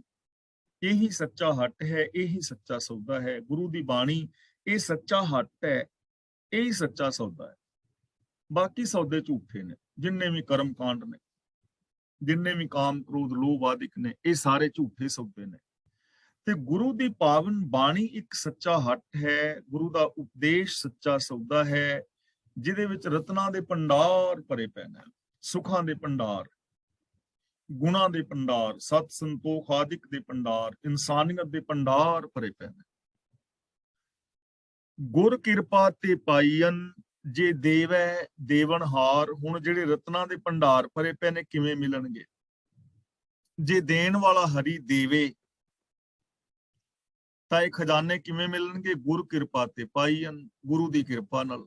ਇਹੀ ਸੱਚਾ ਹੱਟ ਹੈ, ਇਹੀ ਸੱਚਾ ਸੌਦਾ ਹੈ। ਗੁਰੂ ਦੀ ਬਾਣੀ ਇਹ ਸੱਚਾ ਹੱਟ ਹੈ, ਇਹੀ ਸੱਚਾ ਸੌਦਾ ਹੈ। ਬਾਕੀ ਸੌਦੇ ਝੂਠੇ ਨੇ, ਜਿੰਨੇ ਵੀ ਕਰਮ ਕਾਂਡ ਨੇ, ਜਿੰਨੇ ਵੀ ਕਾਮ ਕ੍ਰੋਧ ਲੋਭ ਆਦਿਕ ਨੇ, ਇਹ ਸਾਰੇ ਝੂਠੇ ਸੌਦੇ ਨੇ। ਤੇ ਗੁਰੂ ਦੀ ਪਾਵਨ ਬਾਣੀ ਇੱਕ ਸੱਚਾ ਹੱਟ ਹੈ, ਗੁਰੂ ਦਾ ਉਪਦੇਸ਼ ਸੱਚਾ ਸੌਦਾ ਹੈ, ਜਿਹਦੇ ਵਿੱਚ ਰਤਨਾਂ ਦੇ ਭੰਡਾਰ ਭਰੇ ਪਏ ਨੇ, ਸੁੱਖਾਂ ਦੇ ਭੰਡਾਰ, ਗੁਣਾਂ ਦੇ ਭੰਡਾਰ, ਸਤ ਸੰਤੋਖ ਆਦਿਕ ਦੇ ਭੰਡਾਰ, ਇਨਸਾਨੀਅਤ ਦੇ ਭੰਡਾਰ ਭਰੇ ਪਏ ਨੇ। ਗੁਰ ਕਿਰਪਾ ਤੇ ਪਾਈਨ ਜੇ ਦੇਵੈ ਦੇਵਨਹਾਰ। ਹੁਣ ਜਿਹੜੇ ਰਤਨਾਂ ਦੇ ਭੰਡਾਰ ਭਰੇ ਪਏ ਨੇ ਕਿਵੇਂ ਮਿਲਣਗੇ? ਜੇ ਦੇਣ ਵਾਲਾ ਹਰੀ ਦੇਵੇ ਤਾਂ ਇਹ ਖਜ਼ਾਨੇ ਕਿਵੇਂ ਮਿਲਣਗੇ? ਗੁਰ ਕਿਰਪਾ ਤੇ ਪਾਈਨ, ਗੁਰੂ ਦੀ ਕਿਰਪਾ ਨਾਲ।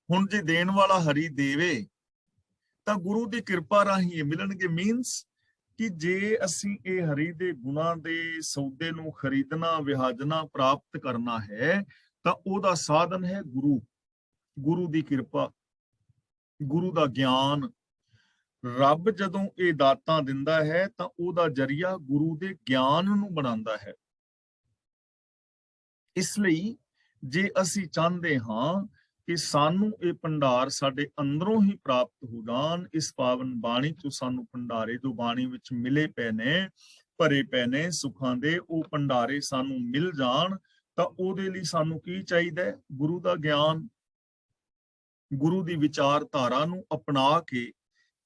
ਹੁਣ ਜੇ ਦੇਣ ਵਾਲਾ ਹਰੀ ਦੇਵੇ ਤਾਂ ਗੁਰੂ ਦੀ ਕਿਰਪਾ ਰਾਹੀਂ ਇਹ ਮਿਲਣਗੇ। ਮੀਨਸ ਕਿ ਜੇ ਅਸੀਂ ਇਹ ਹਰੀ ਦੇ ਗੁਣਾਂ ਦੇ ਸੌਦੇ ਨੂੰ ਖਰੀਦਣਾ, ਵਿਹਾਜਣਾ, ਪ੍ਰਾਪਤ ਕਰਨਾ ਹੈ, ਤਾਂ ਉਹਦਾ ਸਾਧਨ ਹੈ ਗੁਰੂ, ਗੁਰੂ ਦੀ ਕਿਰਪਾ, ਗੁਰੂ ਦਾ ਗਿਆਨ। ਰੱਬ ਜਦੋਂ ਇਹ ਦਾਤਾਂ ਦਿੰਦਾ ਹੈ ਤਾਂ ਉਹਦਾ ਜਰੀਆ ਗੁਰੂ ਦੇ ਗਿਆਨ ਨੂੰ ਬਣਾਉਂਦਾ ਹੈ। ਇਸ ਲਈ ਜੇ ਅਸੀਂ ਚਾਹੁੰਦੇ ਹਾਂ ਕਿ ਸਾਨੂੰ ਇਹ ਭੰਡਾਰ ਸਾਡੇ ਅੰਦਰੋਂ ਹੀ ਪ੍ਰਾਪਤ ਹੋ ਜਾਣ, ਇਸ ਪਾਵਨ ਬਾਣੀ ਤੋਂ ਸਾਨੂੰ ਭੰਡਾਰੇ ਜੋ ਬਾਣੀ ਵਿੱਚ ਮਿਲੇ ਪਏ ਨੇ, ਭਰੇ ਪਏ ਨੇ ਸੁੱਖਾਂ ਦੇ, ਉਹ ਭੰਡਾਰੇ ਸਾਨੂੰ ਮਿਲ ਜਾਣ, ਤਾਂ ਉਹਦੇ ਲਈ ਸਾਨੂੰ ਕੀ ਚਾਹੀਦਾ ਹੈ? ਗੁਰੂ ਦਾ ਗਿਆਨ, ਗੁਰੂ ਦੀ ਵਿਚਾਰਧਾਰਾ ਨੂੰ ਅਪਣਾ ਕੇ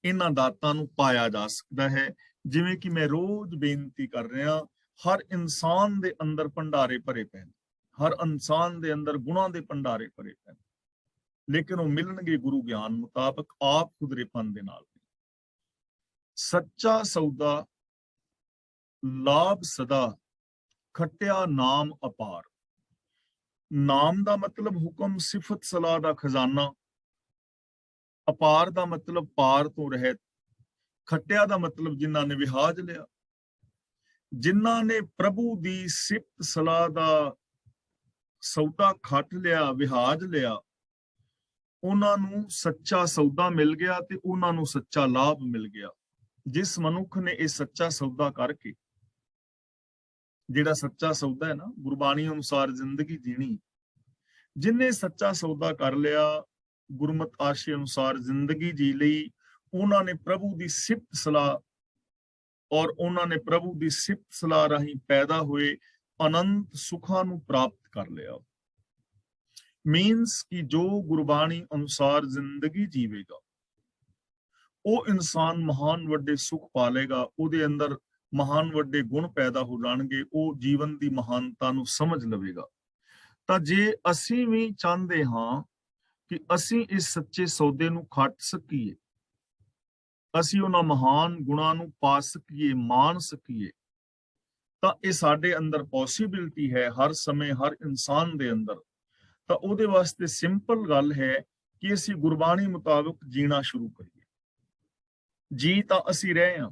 ਇਹਨਾਂ ਦਾਤਾਂ ਨੂੰ ਪਾਇਆ ਜਾ ਸਕਦਾ ਹੈ। ਜਿਵੇਂ ਕਿ ਮੈਂ ਰੋਜ਼ ਬੇਨਤੀ ਕਰ ਰਿਹਾ, ਹਰ ਇਨਸਾਨ ਦੇ ਅੰਦਰ ਭੰਡਾਰੇ ਭਰੇ ਪਏ ਨੇ, ਹਰ ਇਨਸਾਨ ਦੇ ਅੰਦਰ ਗੁਣਾਂ ਦੇ ਭੰਡਾਰੇ ਭਰੇ ਪਏ ਨੇ, ਲੇਕਿਨ ਉਹ ਮਿਲਣਗੇ ਗੁਰੂ ਗਿਆਨ ਮੁਤਾਬਕ, ਆਪ ਖੁਦਰੇਪਨ ਦੇ ਨਾਲ। ਸੱਚਾ ਸੌਦਾ ਲਾਭ ਸਦਾ ਖੱਟਿਆ ਨਾਮ ਅਪਾਰ। ਨਾਮ ਦਾ ਮਤਲਬ ਹੁਕਮ, ਸਿਫਤ ਸਲਾਹ ਦਾ ਖਜ਼ਾਨਾ। ਅਪਾਰ ਦਾ ਮਤਲਬ ਪਾਰ ਤੋਂ ਰਹਿਤ। ਖੱਟਿਆ ਦਾ ਮਤਲਬ ਜਿਨ੍ਹਾਂ ਨੇ ਵਿਹਾਜ ਲਿਆ, ਜਿਨ੍ਹਾਂ ਨੇ ਪ੍ਰਭੂ ਦੀ ਸਿਫਤ ਸਲਾਹ ਦਾ ਸੌਦਾ ਖੱਟ ਲਿਆ, ਵਿਹਾਜ ਲਿਆ, ਉਹਨਾਂ ਨੂੰ ਸੱਚਾ ਸੌਦਾ ਮਿਲ ਗਿਆ ਤੇ ਉਹਨਾਂ ਨੂੰ ਸੱਚਾ ਲਾਭ ਮਿਲ ਗਿਆ। ਜਿਸ ਮਨੁੱਖ ਨੇ ਇਹ ਸੱਚਾ ਸੌਦਾ ਕਰਕੇ, ਜਿਹੜਾ ਸੱਚਾ ਸੌਦਾ ਹੈ ਨਾ, ਗੁਰਬਾਣੀ ਅਨੁਸਾਰ ਜ਼ਿੰਦਗੀ ਜੀਣੀ, ਜਿਨਨੇ ਸੱਚਾ ਸੌਦਾ ਕਰ ਲਿਆ, ਗੁਰਮਤ ਆਸ਼ੇ ਅਨੁਸਾਰ ਜ਼ਿੰਦਗੀ ਜੀ ਲਈ, ਉਹਨਾਂ ਨੇ ਪ੍ਰਭੂ ਦੀ ਸਿਫਤ ਸਲਾਹ ਔਰ ਉਹਨਾਂ ਨੇ ਪ੍ਰਭੂ ਦੀ ਸਿਫਤ ਸਲਾਹ ਰਾਹੀਂ ਪੈਦਾ ਹੋਏ ਅਨੰਤ ਸੁੱਖਾਂ ਨੂੰ ਪ੍ਰਾਪਤ ਕਰ ਲਿਆ। ਮੀਨਸ ਕਿ ਜੋ ਗੁਰਬਾਣੀ ਅਨੁਸਾਰ ਜ਼ਿੰਦਗੀ ਜੀਵੇਗਾ, ਉਹ ਇਨਸਾਨ ਮਹਾਨ ਵੱਡੇ ਸੁੱਖ ਪਾਲੇਗਾ, ਉਹਦੇ ਅੰਦਰ ਮਹਾਨ ਵੱਡੇ ਗੁਣ ਪੈਦਾ ਹੋ ਜਾਣਗੇ, ਉਹ ਜੀਵਨ ਦੀ ਮਹਾਨਤਾ ਨੂੰ ਸਮਝ ਲਵੇਗਾ। ਤਾਂ ਜੇ ਅਸੀਂ ਵੀ ਚਾਹੁੰਦੇ ਹਾਂ ਕਿ ਅਸੀਂ ਇਸ ਸੱਚੇ ਸੌਦੇ ਨੂੰ ਖੱਟ ਸਕੀਏ, ਅਸੀਂ ਉਹਨਾਂ ਮਹਾਨ ਗੁਣਾਂ ਨੂੰ ਪਾ ਸਕੀਏ, ਮਾਣ ਸਕੀਏ, ਤਾਂ ਇਹ ਸਾਡੇ ਅੰਦਰ ਪੋਸੀਬਿਲਿਟੀ ਹੈ ਹਰ ਸਮੇਂ, ਹਰ ਇਨਸਾਨ ਦੇ ਅੰਦਰ। ਤਾਂ ਉਹਦੇ ਵਾਸਤੇ ਸਿੰਪਲ ਗੱਲ ਹੈ ਕਿ ਅਸੀਂ ਗੁਰਬਾਣੀ ਮੁਤਾਬਕ ਜੀਣਾ ਸ਼ੁਰੂ ਕਰੀਏ। ਜੀ ਤਾਂ ਅਸੀਂ ਰਹੇ ਹਾਂ,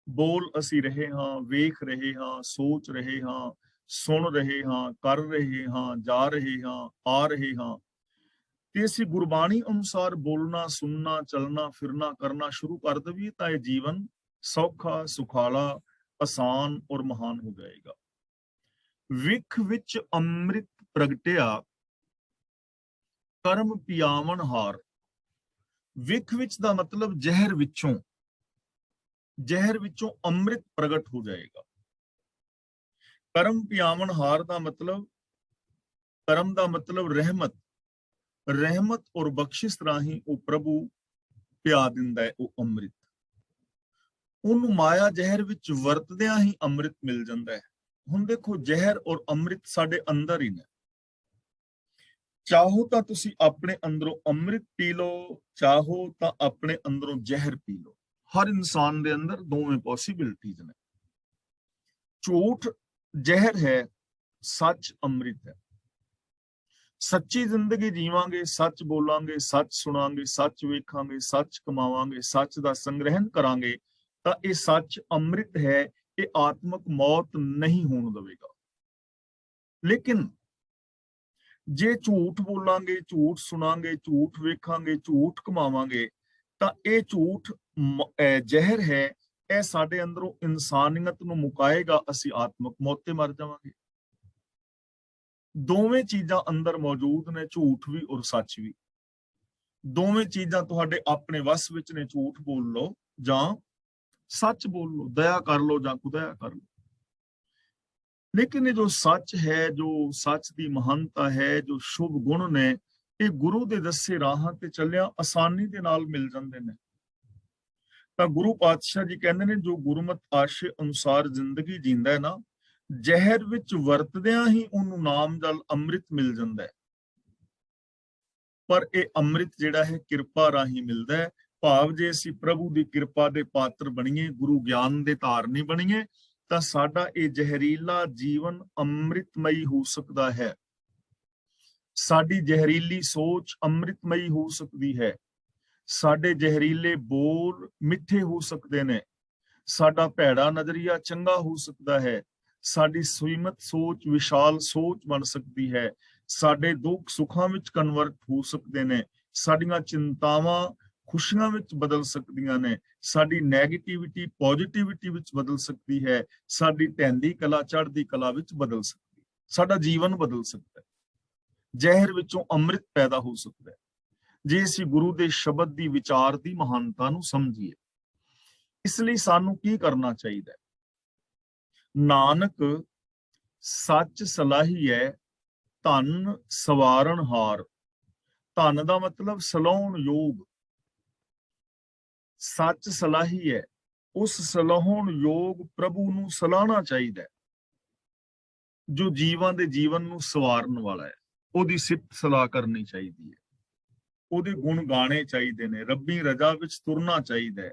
ਬੋਲ ਅਸੀਂ ਰਹੇ ਹਾਂ, ਵੇਖ ਰਹੇ ਹਾਂ, ਸੋਚ ਰਹੇ ਹਾਂ, ਸੁਣ ਰਹੇ ਹਾਂ, ਕਰ ਰਹੇ ਹਾਂ, ਜਾ ਰਹੇ ਹਾਂ, ਆ ਰਹੇ ਹਾਂ। ਤੇ ਅਸੀਂ ਗੁਰਬਾਣੀ ਅਨੁਸਾਰ ਬੋਲਣਾ, ਸੁਣਨਾ, ਚੱਲਣਾ, ਫਿਰਨਾ, ਕਰਨਾ ਸ਼ੁਰੂ ਕਰ ਦੇਈਏ ਤਾਂ ਇਹ ਜੀਵਨ ਸੌਖਾ, ਸੁਖਾਲਾ, ਆਸਾਨ ਔਰ ਮਹਾਨ ਹੋ ਜਾਏਗਾ। ਵਿਖ ਵਿੱਚ ਅੰਮ੍ਰਿਤ ਪ੍ਰਗਟਿਆ, ਕਰਮ ਪਿਆਵਨ ਹਾਰ। ਵਿਖ ਵਿੱਚ ਦਾ ਮਤਲਬ ਜ਼ਹਿਰ ਵਿੱਚੋਂ ਅੰਮ੍ਰਿਤ ਪ੍ਰਗਟ ਹੋ ਜਾਏਗਾ। ਕਰਮ ਪਿਆਵਨ ਹਾਰ ਦਾ ਮਤਲਬ, ਕਰਮ ਦਾ ਮਤਲਬ ਰਹਿਮਤ ਔਰ ਬਖਸ਼ਿਸ਼ ਰਾਹੀਂ ਉਹ ਪ੍ਰਭੂ ਪਿਆ ਦਿੰਦਾ ਹੈ ਉਹ ਅੰਮ੍ਰਿਤ। ਉਹਨੂੰ ਮਾਇਆ ਜ਼ਹਿਰ ਵਿੱਚ ਵਰਤਦਿਆਂ ਹੀ ਅੰਮ੍ਰਿਤ ਮਿਲ ਜਾਂਦਾ ਹੈ। ਹੁਣ ਦੇਖੋ, ਜ਼ਹਿਰ ਔਰ ਅੰਮ੍ਰਿਤ ਸਾਡੇ ਅੰਦਰ ਹੀ ਨੇ। ਚਾਹੋ ਤਾਂ ਤੁਸੀਂ ਆਪਣੇ ਅੰਦਰੋਂ ਅੰਮ੍ਰਿਤ ਪੀ ਲਓ, ਚਾਹੋ ਤਾਂ ਆਪਣੇ ਅੰਦਰੋਂ ਜ਼ਹਿਰ ਪੀ ਲਓ। ਹਰ ਇਨਸਾਨ ਦੇ ਅੰਦਰ ਦੋਵੇਂ ਪੋਸੀਬਿਲਿਟੀਜ਼ ਨੇ। ਝੂਠ ਜ਼ਹਿਰ ਹੈ, ਸੱਚ ਅੰਮ੍ਰਿਤ ਹੈ। ਸੱਚੀ ਜ਼ਿੰਦਗੀ ਜੀਵਾਂਗੇ, ਸੱਚ ਬੋਲਾਂਗੇ, ਸੱਚ ਸੁਣਾਂਗੇ, ਸੱਚ ਵੇਖਾਂਗੇ, ਸੱਚ ਕਮਾਵਾਂਗੇ, ਸੱਚ ਦਾ ਸੰਗ੍ਰਹਿਣ ਕਰਾਂਗੇ, ਤਾਂ ਇਹ ਸੱਚ ਅੰਮ੍ਰਿਤ ਹੈ। ਇਹ ਆਤਮਕ ਮੌਤ ਨਹੀਂ ਹੋਣ ਦੇਵੇਗਾ। ਲੇਕਿਨ ਜੇ ਝੂਠ ਬੋਲਾਂਗੇ, ਝੂਠ ਸੁਣਾਂਗੇ, ਝੂਠ ਵੇਖਾਂਗੇ, ਝੂਠ ਕਮਾਵਾਂਗੇ, ਤਾਂ ਇਹ ਝੂਠ ਜ਼ਹਿਰ ਹੈ। ਇਹ ਸਾਡੇ ਅੰਦਰੋਂ ਇਨਸਾਨੀਅਤ ਨੂੰ ਮੁਕਾਏਗਾ, ਅਸੀਂ ਆਤਮਕ ਮੌਤ ਤੇ ਮਰ ਜਾਵਾਂਗੇ। ਦੋਵੇਂ ਚੀਜ਼ਾਂ ਅੰਦਰ ਮੌਜੂਦ ਨੇ, ਝੂਠ ਵੀ ਔਰ ਸੱਚ ਵੀ। ਦੋਵੇਂ ਚੀਜ਼ਾਂ ਤੁਹਾਡੇ ਆਪਣੇ ਵੱਸ ਵਿੱਚ ਨੇ। ਝੂਠ ਬੋਲ ਲਓ ਜਾਂ ਸੱਚ ਬੋਲ ਲਓ, ਦਇਆ ਕਰ ਲਓ ਜਾਂ ਕੁਦਇਆ ਕਰ ਲਓ। ਲੇਕਿਨ ਇਹ ਜੋ ਸੱਚ ਹੈ, ਜੋ ਸੱਚ ਦੀ ਮਹਾਨਤਾ ਹੈ, ਜੋ ਸ਼ੁਭ ਗੁਣ ਨੇ, ਇਹ ਗੁਰੂ ਦੇ ਦੱਸੇ ਰਾਹਾਂ ਤੇ ਚੱਲਿਆ ਆਸਾਨੀ ਦੇ ਨਾਲ ਮਿਲ ਜਾਂਦੇ ਨੇ। ਤਾਂ ਗੁਰੂ ਪਾਤਸ਼ਾਹ ਜੀ ਕਹਿੰਦੇ ਨੇ, ਜੋ ਗੁਰਮਤ ਆਸ਼ੇ ਅਨੁਸਾਰ ਜ਼ਿੰਦਗੀ ਜੀਂਦਾ ਹੈ ਨਾ, ਜ਼ਹਿਰ ਵਿੱਚ ਵਰਤਦਿਆਂ ਹੀ ਉਹਨੂੰ ਨਾਮ ਜਲ ਅੰਮ੍ਰਿਤ ਮਿਲ ਜਾਂਦਾ ਹੈ। ਪਰ ਇਹ ਅੰਮ੍ਰਿਤ ਜਿਹੜਾ ਹੈ ਕਿਰਪਾ ਰਾਹੀਂ ਮਿਲਦਾ ਹੈ। ਭਾਵ ਜੇ ਅਸੀਂ ਪ੍ਰਭੂ ਦੀ ਕਿਰਪਾ ਦੇ ਪਾਤਰ ਬਣੀਏ, ਗੁਰੂ ਗਿਆਨ ਦੇ ਧਾਰਨੀ ਬਣੀਏ, ਤਾਂ ਸਾਡਾ ਇਹ ਜ਼ਹਿਰੀਲਾ ਜੀਵਨ ਅੰਮ੍ਰਿਤਮਈ ਹੋ ਸਕਦਾ ਹੈ। ਸਾਡੀ ਜ਼ਹਿਰੀਲੀ ਸੋਚ ਅੰਮ੍ਰਿਤਮਈ ਹੋ ਸਕਦੀ ਹੈ। ਸਾਡੇ ਜ਼ਹਿਰੀਲੇ ਬੋਲ ਮਿੱਠੇ ਹੋ ਸਕਦੇ ਨੇ। ਸਾਡਾ ਭੈੜਾ ਨਜ਼ਰੀਆ ਚੰਗਾ ਹੋ ਸਕਦਾ ਹੈ। ਸਾਡੀ ਸੀਮਤ ਸੋਚ ਵਿਸ਼ਾਲ ਸੋਚ ਬਣ ਸਕਦੀ ਹੈ। ਸਾਡੇ ਦੁੱਖ ਸੁੱਖਾਂ ਵਿੱਚ ਕਨਵਰਟ ਹੋ ਸਕਦੇ ਨੇ। ਸਾਡੀਆਂ ਚਿੰਤਾਵਾਂ ਖੁਸ਼ੀਆਂ ਵਿੱਚ ਬਦਲ ਸਕਦੀਆਂ ਨੇ। ਸਾਡੀ ਨੈਗੇਟਿਵਿਟੀ ਪੋਜ਼ਿਟਿਵਿਟੀ ਵਿੱਚ ਬਦਲ ਸਕਦੀ ਹੈ। ਸਾਡੀ ਢਹਿੰਦੀ ਕਲਾ ਚੜ੍ਹਦੀ ਕਲਾ ਵਿੱਚ ਬਦਲ ਸਕਦੀ ਹੈ। ਸਾਡਾ ਜੀਵਨ ਬਦਲ ਸਕਦਾ ਹੈ। ਜ਼ਹਿਰ ਵਿੱਚੋਂ ਅੰਮ੍ਰਿਤ ਪੈਦਾ ਹੋ ਸਕਦਾ ਹੈ, ਜੇ ਅਸੀਂ ਗੁਰੂ ਦੇ ਸ਼ਬਦ ਦੀ ਵਿਚਾਰ ਦੀ ਮਹਾਨਤਾ ਨੂੰ ਸਮਝੀਏ। ਇਸ ਲਈ ਸਾਨੂੰ ਕੀ ਕਰਨਾ ਚਾਹੀਦਾ ਹੈ? ਨਾਨਕ ਸੱਚ ਸਲਾਹੀਐ, ਧਨ ਸਵਾਰਨ ਹਾਰ। ਧਨ ਦਾ ਮਤਲਬ ਸਲਾਹੁਣ ਯੋਗ। ਸੱਚ ਸਲਾਹੀ ਹੈ, ਉਸ ਸਲਾਹੁਣ ਯੋਗ ਪ੍ਰਭੂ ਨੂੰ ਸਲਾਹਣਾ ਚਾਹੀਦਾ ਹੈ, ਜੋ ਜੀਵਨ ਨੂੰ ਸਵਾਰਨ ਵਾਲਾ ਹੈ। ਉਹਦੀ ਸਿਫਤ ਸਲਾਹ ਕਰਨੀ ਚਾਹੀਦੀ ਹੈ, ਉਹਦੇ ਗੁਣ ਗਾਣੇ ਚਾਹੀਦੇ ਨੇ, ਰੱਬੀ ਰਜਾ ਵਿੱਚ ਤੁਰਨਾ ਚਾਹੀਦਾ ਹੈ,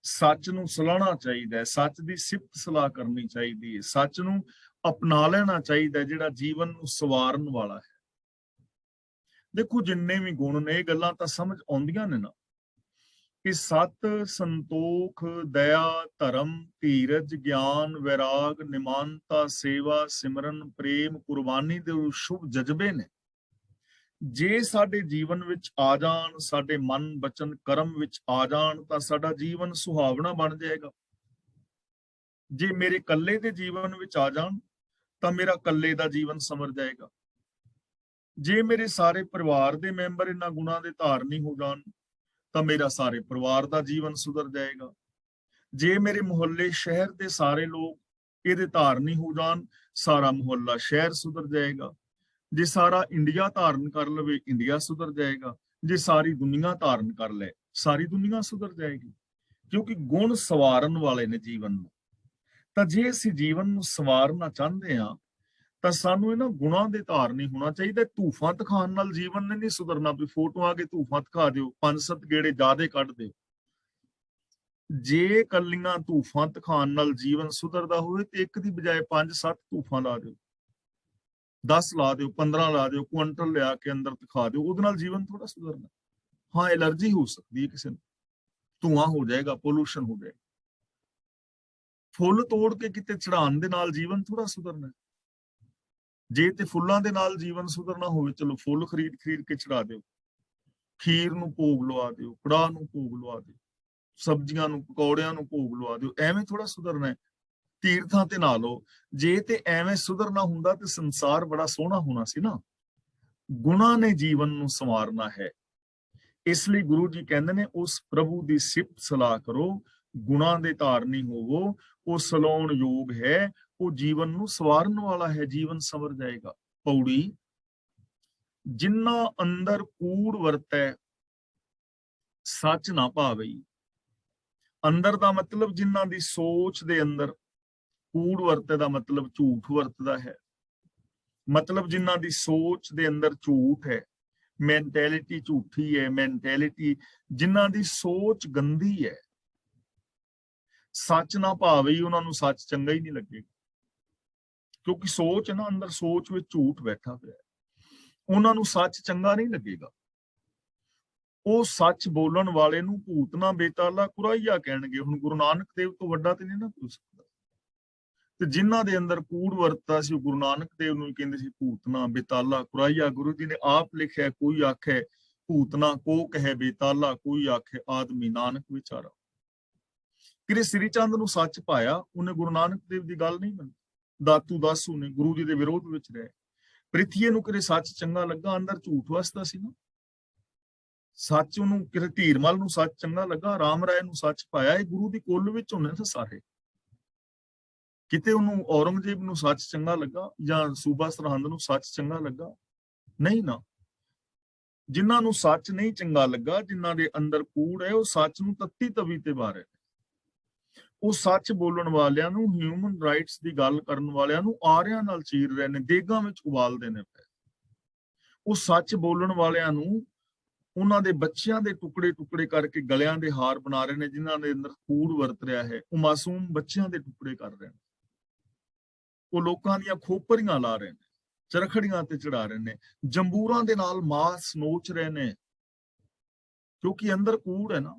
ਸੱਚ ਨੂੰ ਸਲਾਹਣਾ ਚਾਹੀਦਾ ਹੈ, ਸੱਚ ਦੀ ਸਿਫਤ ਸਲਾਹ ਕਰਨੀ ਚਾਹੀਦੀ ਹੈ, ਸੱਚ ਨੂੰ ਅਪਣਾ ਲੈਣਾ ਚਾਹੀਦਾ, ਜਿਹੜਾ ਜੀਵਨ ਨੂੰ ਸਵਾਰਨ ਵਾਲਾ ਹੈ। ਦੇਖੋ, ਜਿੰਨੇ ਵੀ ਗੁਣ ਨੇ, ਇਹ ਗੱਲਾਂ ਤਾਂ ਸਮਝ ਆਉਂਦੀਆਂ ਨੇ ਨਾ, ਕਿ ਸਤ, ਸੰਤੋਖ, ਦਇਆ, ਧਰਮ, ਧੀਰਜ, ਗਿਆਨ, ਵੈਰਾਗ, ਨਿਮਾਨਤਾ, ਸੇਵਾ, ਸਿਮਰਨ, ਪ੍ਰੇਮ, ਕੁਰਬਾਨੀ ਦੇ ਸ਼ੁਭ ਜਜ਼ਬੇ ਨੇ। ਜੇ ਸਾਡੇ ਜੀਵਨ ਵਿੱਚ ਆ ਜਾਣ, ਸਾਡੇ ਮਨ ਬਚਨ ਕਰਮ ਵਿੱਚ ਆ ਜਾਣ, ਤਾਂ ਸਾਡਾ ਜੀਵਨ ਸੁਹਾਵਣਾ ਬਣ ਜਾਏਗਾ। ਜੇ ਮੇਰੇ ਇਕੱਲੇ ਦੇ ਜੀਵਨ ਵਿੱਚ ਆ ਜਾਣ, ਤਾਂ ਮੇਰਾ ਇਕੱਲੇ ਦਾ ਜੀਵਨ ਸਮਰ ਜਾਏਗਾ। ਜੇ ਮੇਰੇ ਸਾਰੇ ਪਰਿਵਾਰ ਦੇ ਮੈਂਬਰ ਇਹਨਾਂ ਗੁਣਾਂ ਦੇ ਧਾਰਨੀ ਹੋ ਜਾਣ, ਤਾਂ ਮੇਰਾ ਸਾਰੇ ਪਰਿਵਾਰ ਦਾ ਜੀਵਨ ਸੁਧਰ ਜਾਏਗਾ। ਜੇ ਮੇਰੇ ਮੁਹੱਲੇ ਸ਼ਹਿਰ ਦੇ ਸਾਰੇ ਲੋਕ ਇਹਦੇ ਧਾਰਨੀ ਹੋ ਜਾਣ, ਸਾਰਾ ਮੁਹੱਲਾ ਸ਼ਹਿਰ ਸੁਧਰ ਜਾਏਗਾ। ਜੇ ਸਾਰਾ ਇੰਡੀਆ ਧਾਰਨ ਕਰ ਲਵੇ, ਇੰਡੀਆ ਸੁਧਰ ਜਾਏਗਾ। ਜੇ ਸਾਰੀ ਦੁਨੀਆ ਧਾਰਨ ਕਰ ਲੈ, ਸਾਰੀ ਦੁਨੀਆ ਸੁਧਰ ਜਾਏਗੀ। ਕਿਉਂਕਿ ਗੁਣ ਸਵਾਰਨ ਵਾਲੇ ਨੇ ਜੀਵਨ ਨੂੰ। ਤਾਂ ਜੇ ਅਸੀਂ ਜੀਵਨ ਨੂੰ ਸਵਾਰਨਾ ਚਾਹੁੰਦੇ ਹਾਂ, ਤਾਂ ਸਾਨੂੰ ਇਹਨਾਂ ਗੁਣਾਂ ਦੇ ਧਾਰਨੀ ਹੋਣਾ ਚਾਹੀਦਾ। ਧੂਫਾਂ ਦਿਖਾਉਣ ਨਾਲ ਜੀਵਨ ਨੇ ਨਹੀਂ ਸੁਧਰਨਾ। ਵੀ ਫੋਟੋਆਂ ਕੇ ਧੂਫਾਂ ਦਿਖਾ ਦਿਓ, 5-7 ਗੇੜੇ ਜ਼ਿਆਦੇ ਕੱਢ ਦਿਓ। ਜੇ ਕੱਲੀਆਂ ਧੂਫਾਂ ਦਿਖਾਉਣ ਨਾਲ ਜੀਵਨ ਸੁਧਰਦਾ ਹੋਵੇ, ਤੇ ਇੱਕ ਦੀ ਬਜਾਏ 5-7 ਧੂਫਾਂ ਲਾ ਦਿਓ, 10 ਲਾ ਦਿਓ, 15 ਲਾ ਦਿਓ, ਕੁਆਂਟਲ ਲਿਆ ਕੇ ਅੰਦਰ ਦਿਖਾ ਦਿਓ। ਉਹਦੇ ਨਾਲ ਜੀਵਨ ਥੋੜਾ ਸੁਧਰਨਾ। ਹਾਂ, ਐਲਰਜੀ ਹੋ ਸਕਦੀ ਹੈ ਕਿਸੇ ਨੂੰ, ਧੂਆਂ ਹੋ ਜਾਏਗਾ, ਪੋਲੂਸ਼ਨ ਹੋ ਜਾਏਗਾ। ਫੁੱਲ ਤੋੜ ਕੇ ਕਿਤੇ ਚੜਾਉਣ ਦੇ ਨਾਲ ਜੀਵਨ ਥੋੜਾ ਸੁਧਰਨਾ। ਜੇ ਤੇ ਫੁੱਲਾਂ ਦੇ ਨਾਲ ਜੀਵਨ ਸੁਧਰਨਾ ਹੋਵੇ, ਚਲੋ ਫੁੱਲ ਖਰੀਦ ਕੇ ਚੜਾ ਦਿਓ, ਖੀਰ ਨੂੰ ਭੋਗ ਲਵਾ ਦਿਓ, ਕੜਾਹ ਨੂੰ ਭੋਗ ਲਵਾ ਦਿਓ, ਸਬਜ਼ੀਆਂ ਨੂੰ, ਪਕੌੜਿਆਂ ਨੂੰ ਭੋਗ ਲਵਾ ਦਿਓ। ਐਵੇਂ ਥੋੜਾ ਸੁਧਰਨਾ ਹੈ। ਤੀਰਥਾਂ ਤੇ ਨਹਾ ਲਓ। ਜੇ ਤੇ ਐਵੇਂ ਸੁਧਰਨਾ ਹੁੰਦਾ ਤੇ ਸੰਸਾਰ ਬੜਾ ਸੋਹਣਾ ਹੋਣਾ ਸੀ ਨਾ। ਗੁਣਾਂ ਨੇ ਜੀਵਨ ਨੂੰ ਸੰਵਾਰਨਾ ਹੈ। ਇਸ ਲਈ ਗੁਰੂ ਜੀ ਕਹਿੰਦੇ ਨੇ ਉਸ ਪ੍ਰਭੂ ਦੀ ਸਿਫਤ ਸਲਾਹ ਕਰੋ, ਗੁਣਾਂ ਦੇ ਧਾਰਨੀ ਹੋਵੋ, ਉਹ ਸਲਾਉਣ ਯੋਗ ਹੈ, ਉਹ ਜੀਵਨ ਨੂੰ ਸਵਾਰਨ ਵਾਲਾ ਹੈ, ਜੀਵਨ ਸੰਵਰ ਜਾਏਗਾ। ਪੌੜੀ, ਜਿਨ੍ਹਾਂ ਅੰਦਰ ਕੂੜ ਵਰਤੈ ਸੱਚ ਨਾ ਭਾਵਈ। ਅੰਦਰ ਦਾ ਮਤਲਬ ਜਿਨ੍ਹਾਂ ਦੀ ਸੋਚ ਦੇ ਅੰਦਰ ਕੂੜ ਵਰਤੇ ਦਾ ਮਤਲਬ ਝੂਠ ਵਰਤਦਾ ਹੈ, ਮਤਲਬ ਜਿਨ੍ਹਾਂ ਦੀ ਸੋਚ ਦੇ ਅੰਦਰ ਝੂਠ ਹੈ, ਮੈਂਟੈਲਿਟੀ ਝੂਠੀ ਹੈ, ਮੈਂਟੈਲਿਟੀ ਜਿਨ੍ਹਾਂ ਦੀ ਸੋਚ ਗੰਦੀ ਹੈ, ਸੱਚ ਨਾ ਭਾਵਈ, ਉਹਨਾਂ ਨੂੰ ਸੱਚ ਚੰਗਾ ਹੀ ਨਹੀਂ ਲੱਗੇਗਾ। ਕਿਉਂਕਿ ਸੋਚ ਹੈ ਨਾ, ਅੰਦਰ ਸੋਚ ਵਿੱਚ ਝੂਠ ਬੈਠਾ ਪਿਆ ਹੈ, ਉਹਨਾਂ ਨੂੰ ਸੱਚ ਚੰਗਾ ਨਹੀਂ ਲੱਗੇਗਾ। ਉਹ ਸੱਚ ਬੋਲਣ ਵਾਲੇ ਨੂੰ ਭੂਤਨਾ ਬੇਤਾਲਾ ਕੁਰਾਈਆ ਕਹਿਣਗੇ। ਹੁਣ ਗੁਰੂ ਨਾਨਕ ਦੇਵ ਤੋਂ ਵੱਡਾ ਤੇ ਨਹੀਂ ਨਾ ਕੋਈ ਸਕਦਾ। ਤੇ ਜਿਨ੍ਹਾਂ ਦੇ ਅੰਦਰ ਕੂੜ ਵਰਤਾ ਸੀ, ਉਹ ਗੁਰੂ ਨਾਨਕ ਦੇਵ ਨੂੰ ਕਹਿੰਦੇ ਸੀ ਭੂਤਨਾ ਬੇਤਾਲਾ ਕੁਰਾਈਆ। ਗੁਰੂ ਜੀ ਨੇ ਆਪ ਲਿਖਿਆ, ਕੋਈ ਆਖੇ ਭੂਤਨਾ ਕੋ ਕਹੇ ਬੇਤਾਲਾ, ਕੋਈ ਆਖੇ ਆਦਮੀ ਨਾਨਕ ਵਿਚਾਰਾ। ਕਿਰੇ ਸ੍ਰੀ ਚੰਦ ਨੂੰ ਸੱਚ ਪਾਇਆ, ਉਹਨੇ ਗੁਰੂ ਨਾਨਕ ਦੇਵ ਦੀ ਗੱਲ ਨਹੀਂ ਮੰਨੀ। ਦਾਤੂ ਦਾਸੂ ਨੇ ਗੁਰੂ ਜੀ ਦੇ ਵਿਰੋਧ ਵਿੱਚ ਰਹੇ। ਪ੍ਰਿਥੀਏ ਨੂੰ ਕਿਰੇ ਸੱਚ ਚੰਗਾ ਲੱਗਾ, ਅੰਦਰ ਝੂਠ ਵਸਦਾ ਸੀ ਨਾ। ਸੱਚ ਉਹਨੂੰ ਕਿਤੇ ਧੀਰਮਲ ਨੂੰ ਸੱਚ ਚੰਗਾ ਲੱਗਾ, ਰਾਮ ਰਾਏ ਨੂੰ ਸੱਚ ਪਾਇਆ। ਇਹ ਗੁਰੂ ਦੀ ਕੁੱਲ ਵਿੱਚ ਹੁੰਦੇ ਨੇ ਸਾਰੇ। ਕਿਤੇ ਉਹਨੂੰ ਔਰੰਗਜ਼ੇਬ ਨੂੰ ਸੱਚ ਚੰਗਾ ਲੱਗਾ ਜਾਂ ਸੂਬਾ ਸਰਹੰਦ ਨੂੰ ਸੱਚ ਚੰਗਾ ਲੱਗਾ? ਨਹੀਂ ਨਾ। ਜਿਨ੍ਹਾਂ ਨੂੰ ਸੱਚ ਨਹੀਂ ਚੰਗਾ ਲੱਗਾ, ਜਿਨ੍ਹਾਂ ਦੇ ਅੰਦਰ ਕੂੜ ਹੈ, ਉਹ ਸੱਚ ਨੂੰ ਤੱਤੀ ਤਵੀ ਤੇ ਬਾਰੇ। ਉਹ ਸੱਚ ਬੋਲਣ ਵਾਲਿਆਂ ਨੂੰ, ਹਿਊਮਨ ਰਾਈਟਸ ਦੀ ਗੱਲ ਕਰਨ ਵਾਲਿਆਂ ਨੂੰ ਆਰਿਆਂ ਨਾਲ ਚੀਰ ਰਹੇ ਨੇ, ਦੇਗਾਂ ਵਿੱਚ ਉਬਾਲਦੇ ਨੇ ਪਏ। ਉਹ ਸੱਚ ਬੋਲਣ ਵਾਲਿਆਂ ਨੂੰ ਉਹਨਾਂ ਦੇ ਬੱਚਿਆਂ ਦੇ ਟੁਕੜੇ ਟੁਕੜੇ ਕਰਕੇ ਗਲਿਆਂ ਦੇ ਹਾਰ ਬਣਾ ਰਹੇ ਨੇ, ਜਿਨ੍ਹਾਂ ਦੇ ਅੰਦਰ ਕੂੜ ਵਰਤ ਰਿਹਾ ਹੈ। ਉਹ ਮਾਸੂਮ ਬੱਚਿਆਂ ਦੇ ਟੁਕੜੇ ਕਰ ਰਹੇ ਨੇ। ਉਹ ਲੋਕਾਂ ਦੀਆਂ ਖੋਪਰੀਆਂ ਲਾ ਰਹੇ ਨੇ, ਚਰਖੜੀਆਂ ਤੇ ਚੜਾ ਰਹੇ ਨੇ, ਜੰਬੂਰਾਂ ਦੇ ਨਾਲ ਮਾਸ ਨੋਚ ਰਹੇ ਨੇ, ਕਿਉਂਕਿ ਅੰਦਰ ਕੂੜ ਹੈ ਨਾ।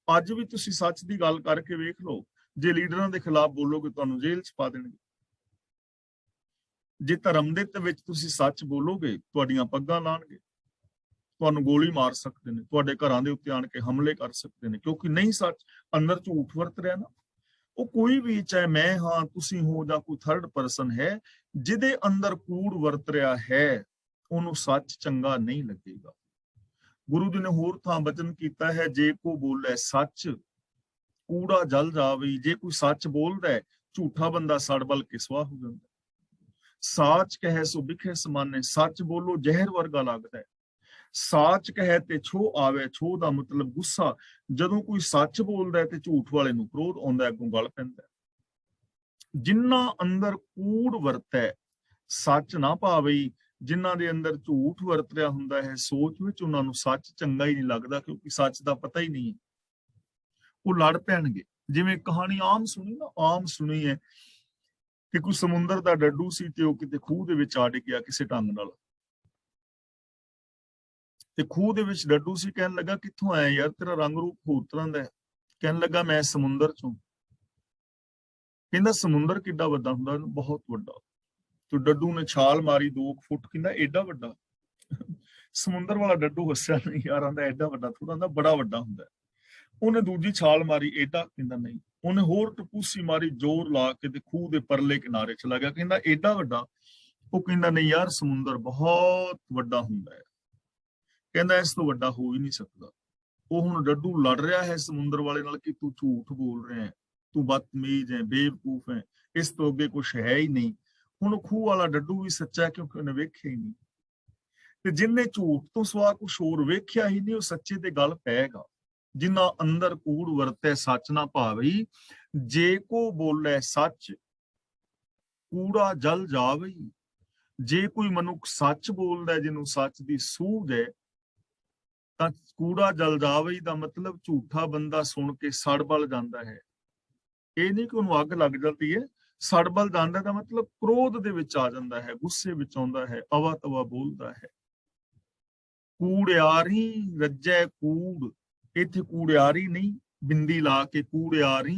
ਅੱਜ ਵੀ ਤੁਸੀਂ ਸੱਚ ਦੀ ਗੱਲ ਕਰਕੇ ਵੇਖ ਲਓ, ਜੇ ਲੀਡਰਾਂ ਦੇ ਖਿਲਾਫ ਬੋਲੋਗੇ ਤੁਹਾਨੂੰ ਜੇਲ੍ਹ 'ਚ ਪਾ ਦੇਣਗੇ। ਜੇ ਧਰਮ ਦੇ ਵਿੱਚ ਤੁਸੀਂ ਸੱਚ ਬੋਲੋਗੇ, ਤੁਹਾਡੀਆਂ ਪੱਗਾਂ ਲਾਣਗੇ, ਤੁਹਾਨੂੰ ਗੋਲੀ ਮਾਰ ਸਕਦੇ ਨੇ, ਤੁਹਾਡੇ ਘਰਾਂ ਦੇ ਉੱਤੇ ਆਣ ਕੇ ਹਮਲੇ ਕਰ ਸਕਦੇ ਨੇ, ਕਿਉਂਕਿ ਨਹੀਂ ਸੱਚ, ਅੰਦਰ ਝੂਠ ਵਰਤ ਰਿਹਾ ਨਾ। ਉਹ ਕੋਈ ਵੀ, ਚਾਹੇ ਮੈਂ ਹਾਂ, ਤੁਸੀਂ ਹੋ, ਜਾਂ ਕੋਈ ਥਰਡ ਪਰਸਨ ਹੈ, ਜਿਹਦੇ ਅੰਦਰ ਕੂੜ ਵਰਤ ਰਿਹਾ ਹੈ, ਉਹਨੂੰ ਸੱਚ ਚੰਗਾ ਨਹੀਂ ਲੱਗੇਗਾ। ਗੁਰੂ ਜੀ ਨੇ ਹੋਰ ਥਾਂ ਬਚਨ ਕੀਤਾ ਹੈ, ਜੇ ਕੋ ਬੋਲੇ ਸੱਚ ਕੂੜਾ ਜਲ ਜਾਵੇ। ਜੇ ਕੋਈ ਸੱਚ ਬੋਲਦਾ ਹੈ, ਝੂਠਾ ਬੰਦਾ ਸੜ ਬਲ ਕੇ ਸਵਾਹ ਹੋ ਜਾਂਦਾ। ਸਾਚ ਕਹੇ ਸੋ ਬਿਖੇ ਸਮਾਨੇ, ਸੱਚ ਬੋਲੋ ਜ਼ਹਿਰ ਵਰਗਾ ਲੱਗਦਾ ਹੈ। ਸਾਚ ਕਹੇ ਤੇ ਛੋ ਆਵੇ, ਛੋ ਦਾ ਮਤਲਬ ਗੁੱਸਾ। ਜਦੋਂ ਕੋਈ ਸੱਚ ਬੋਲਦਾ ਹੈ ਤੇ ਝੂਠ ਵਾਲੇ ਨੂੰ ਕ੍ਰੋਧ ਆਉਂਦਾ, ਅੱਗੋਂ ਗਲ ਪੈਂਦਾ। ਜਿਨ੍ਹਾਂ ਅੰਦਰ ਕੂੜ ਵਰਤੈ ਸੱਚ ਨਾ ਭਾਵਈ, ਜਿਨ੍ਹਾਂ ਦੇ ਅੰਦਰ ਝੂਠ ਵਰਤ ਰਿਹਾ ਹੁੰਦਾ ਹੈ ਸੋਚ ਵਿੱਚ, ਉਹਨਾਂ ਨੂੰ ਸੱਚ ਚੰਗਾ ਹੀ ਨਹੀਂ ਲੱਗਦਾ, ਕਿਉਂਕਿ ਸੱਚ ਦਾ ਪਤਾ ਹੀ ਨਹੀਂ ਹੈ। ਉਹ ਲੜ ਪੈਣਗੇ। ਜਿਵੇਂ ਕਹਾਣੀ ਆਮ ਸੁਣੀ ਹੈ ਕਿ ਕੋਈ ਸਮੁੰਦਰ ਦਾ ਡੱਡੂ ਸੀ ਤੇ ਉਹ ਕਿਤੇ ਖੂਹ ਦੇ ਵਿੱਚ ਆ ਡਿੱਗਿਆ ਕਿਸੇ ਢੰਗ ਨਾਲ। ਤੇ ਖੂਹ ਦੇ ਵਿੱਚ ਡੱਡੂ ਸੀ, ਕਹਿਣ ਲੱਗਾ ਕਿੱਥੋਂ ਆਇਆ ਯਾਰ, ਤੇਰਾ ਰੰਗ ਰੂਪ ਹੋਰ ਤਰ੍ਹਾਂ ਦਾ ਹੈ। ਕਹਿਣ ਲੱਗਾ ਮੈਂ ਸਮੁੰਦਰ ਚੋਂ। ਕਹਿੰਦਾ ਸਮੁੰਦਰ ਕਿੱਡਾ ਵੱਡਾ ਹੁੰਦਾ? ਬਹੁਤ ਵੱਡਾ। ਤੇ ਡੱਡੂ ਨੇ ਛਾਲ ਮਾਰੀ 2 ਫੁੱਟ, ਕਹਿੰਦਾ ਏਡਾ ਵੱਡਾ? ਸਮੁੰਦਰ ਵਾਲਾ ਡੱਡੂ ਹੱਸਿਆ, ਨਹੀਂ ਯਾਰ, ਆਂਦਾ ਏਡਾ ਵੱਡਾ ਥੋੜਾ ਹੁੰਦਾ, ਬੜਾ ਵੱਡਾ ਹੁੰਦਾ। ਉਹਨੇ ਦੂਜੀ ਛਾਲ ਮਾਰੀ, ਏਡਾ? ਕਹਿੰਦਾ ਨਹੀਂ। ਉਹਨੇ ਹੋਰ ਟਪੂਸੀ ਮਾਰੀ ਜ਼ੋਰ ਲਾ ਕੇ ਤੇ ਖੂਹ ਦੇ ਪਰਲੇ ਕਿਨਾਰੇ ਚਲਾ ਗਿਆ। ਕਹਿੰਦਾ ਏਡਾ ਵੱਡਾ? ਉਹ ਕਹਿੰਦਾ ਨਹੀਂ ਯਾਰ, ਸਮੁੰਦਰ ਬਹੁਤ ਵੱਡਾ ਹੁੰਦਾ ਹੈ। ਕਹਿੰਦਾ ਇਸ ਤੋਂ ਵੱਡਾ ਹੋ ਹੀ ਨਹੀਂ ਸਕਦਾ। ਉਹ ਹੁਣ ਡੱਡੂ ਲੜ ਰਿਹਾ ਹੈ ਸਮੁੰਦਰ ਵਾਲੇ ਨਾਲ ਕਿ ਤੂੰ ਝੂਠ ਬੋਲ ਰਿਹਾ ਹੈ, ਤੂੰ ਬਦਤਮੀਜ਼ ਹੈ, ਬੇਵਕੂਫ ਹੈ, ਇਸ ਤੋਂ ਅੱਗੇ ਕੁਛ ਹੈ ਹੀ ਨਹੀਂ। ਹੁਣ ਉਹ ਖੂਹ ਵਾਲਾ ਡੱਡੂ ਵੀ ਸੱਚਾ ਹੈ, ਕਿਉਂਕਿ ਉਹਨੇ ਵੇਖਿਆ ਹੀ ਨਹੀਂ। ਤੇ ਜਿੰਨੇ ਝੂਠ ਤੋਂ ਸਿਵਾ ਕੁਛ ਹੋਰ ਵੇਖਿਆ ਹੀ ਨਹੀਂ, ਉਹ ਸੱਚੇ ਤੇ ਗੱਲ ਪਏਗਾ। ਜਿਨ੍ਹਾਂ ਅੰਦਰ ਕੂੜ ਵਰਤੈ ਸੱਚ ਨਾ ਭਾਵਈ, ਜੇ ਕੋ ਬੋਲੇ ਸੱਚ ਕੂੜਾ ਜਲ ਜਾਵਈ। ਜੇ ਕੋਈ ਮਨੁੱਖ ਸੱਚ ਬੋਲਦਾ, ਜਿਹਨੂੰ ਸੱਚ ਦੀ ਸੂਝ ਹੈ, ਤਾਂ ਕੂੜਾ ਜਲ ਜਾਵਈ ਦਾ ਮਤਲਬ ਝੂਠਾ ਬੰਦਾ ਸੁਣ ਕੇ ਸੜ ਬਲ ਜਾਂਦਾ ਹੈ। ਇਹ ਨਹੀਂ ਕਿ ਉਹਨੂੰ ਅੱਗ ਲੱਗ ਜਾਂਦੀ ਹੈ। ਸੜ ਬਲ ਜਾਂਦਾ ਦਾ ਮਤਲਬ ਕ੍ਰੋਧ ਦੇ ਵਿੱਚ ਆ ਜਾਂਦਾ ਹੈ, ਗੁੱਸੇ ਵਿੱਚ ਆਉਂਦਾ ਹੈ, ਅਵਾ ਤਵਾ ਬੋਲਦਾ ਹੈ। ਕੂੜਿਆਰੀ ਰੱਜੈ ਕੂੜ, ਇੱਥੇ ਕੂੜਿਆਰੀ ਨਹੀਂ, ਬਿੰਦੀ ਲਾ ਕੇ ਕੂੜਿਆਰੀ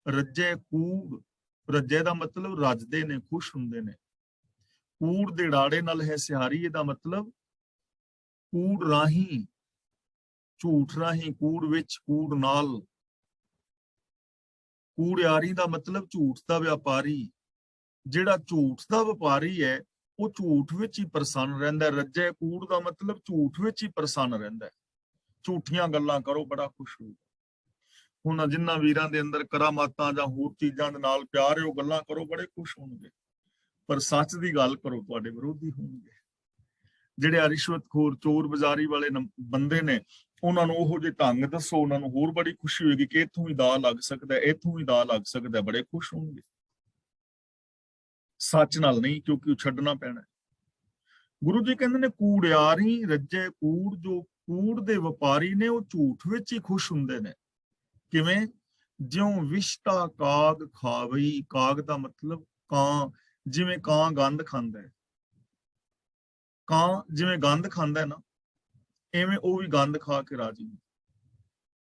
ਰੱਜੈ ਕੂੜ। ਰੱਜੇ ਦਾ ਮਤਲਬ ਰੱਜਦੇ ਨੇ, ਖੁਸ਼ ਹੁੰਦੇ ਨੇ। ਕੂੜ ਦੇ ਡਾੜੇ ਨਾਲ ਹੈ ਸਿਹਾਰੀ, ਇਹਦਾ ਮਤਲਬ ਕੂੜ ਰਾਹੀਂ, ਝੂਠ ਰਾਹੀਂ, ਕੂੜ ਵਿੱਚ, ਕੂੜ ਨਾਲ। ਕੂੜਿਆਰੀ ਦਾ ਮਤਲਬ ਝੂਠ ਦਾ ਵਪਾਰੀ। ਜਿਹੜਾ ਝੂਠ ਦਾ ਵਪਾਰੀ ਹੈ ਉਹ ਝੂਠ ਵਿੱਚ ਹੀ ਪ੍ਰਸੰਨ ਰਹਿੰਦਾ ਹੈ। ਰੱਜੇ ਕੂੜ ਦਾ ਮਤਲਬ ਝੂਠ ਵਿੱਚ ਹੀ ਪ੍ਰਸੰਨ ਰਹਿੰਦਾ ਹੈ। ਝੂਠੀਆਂ ਗੱਲਾਂ ਕਰੋ ਬੜਾ ਖੁਸ਼ ਹੋਊਗਾ। ਹੁਣ ਜਿਨ੍ਹਾਂ ਵੀਰਾਂ ਦੇ ਅੰਦਰ ਕਰਾਮਾਤਾਂ ਜਾਂ ਹੋਰ ਚੀਜ਼ਾਂ ਦੇ ਨਾਲ ਪਿਆਰ ਹੈ ਉਹ ਗੱਲਾਂ ਕਰੋ ਬੜੇ ਖੁਸ਼ ਹੋਣਗੇ, ਪਰ ਸੱਚ ਦੀ ਗੱਲ ਕਰੋ ਤੁਹਾਡੇ ਵਿਰੋਧੀ ਹੋਣਗੇ। ਜਿਹੜੇ ਰਿਸ਼ਵਤਖੋਰ ਚੋਰ ਬਾਜ਼ਾਰੀ ਵਾਲੇ ਬੰਦੇ ਨੇ ਉਹਨਾਂ ਨੂੰ ਉਹੋ ਜਿਹੇ ਢੰਗ ਦੱਸੋ, ਉਹਨਾਂ ਨੂੰ ਹੋਰ ਬੜੀ ਖੁਸ਼ੀ ਹੋਏਗੀ ਕਿ ਇੱਥੋਂ ਵੀ ਦਾ ਲੱਗ ਸਕਦਾ, ਇੱਥੋਂ ਵੀ ਦਾ ਲੱਗ ਸਕਦਾ, ਬੜੇ ਖੁਸ਼ ਹੋਣਗੇ। ਸੱਚ ਨਾਲ ਨਹੀਂ, ਕਿਉਂਕਿ ਉਹ ਛੱਡਣਾ ਪੈਣਾ। ਗੁਰੂ ਜੀ ਕਹਿੰਦੇ ਨੇ ਕੂੜਿਆਰੀ ਰੱਜੇ ਕੂੜ। ਜੋ ਕੂੜ ਦੇ ਵਪਾਰੀ ਨੇ ਉਹ ਝੂਠ ਵਿੱਚ ਹੀ ਖੁਸ਼ ਹੁੰਦੇ ਨੇ। ਕਿਵੇਂ? ਜਿਉਂ ਵਿਸ਼ਟਾ ਕਾਗ ਖਾਵਈ। ਕਾਗ ਦਾ ਮਤਲਬ ਕਾਂ। ਜਿਵੇਂ ਕਾਂ ਗੰਦ ਖਾਂਦਾ ਹੈ, ਕਾਂ ਜਿਵੇਂ ਗੰਦ ਖਾਂਦਾ ਹੈ ਨਾ, ਐਵੇਂ ਉਹ ਵੀ ਗੰਦ ਖਾ ਕੇ ਰਾਜੀ ਨੇ।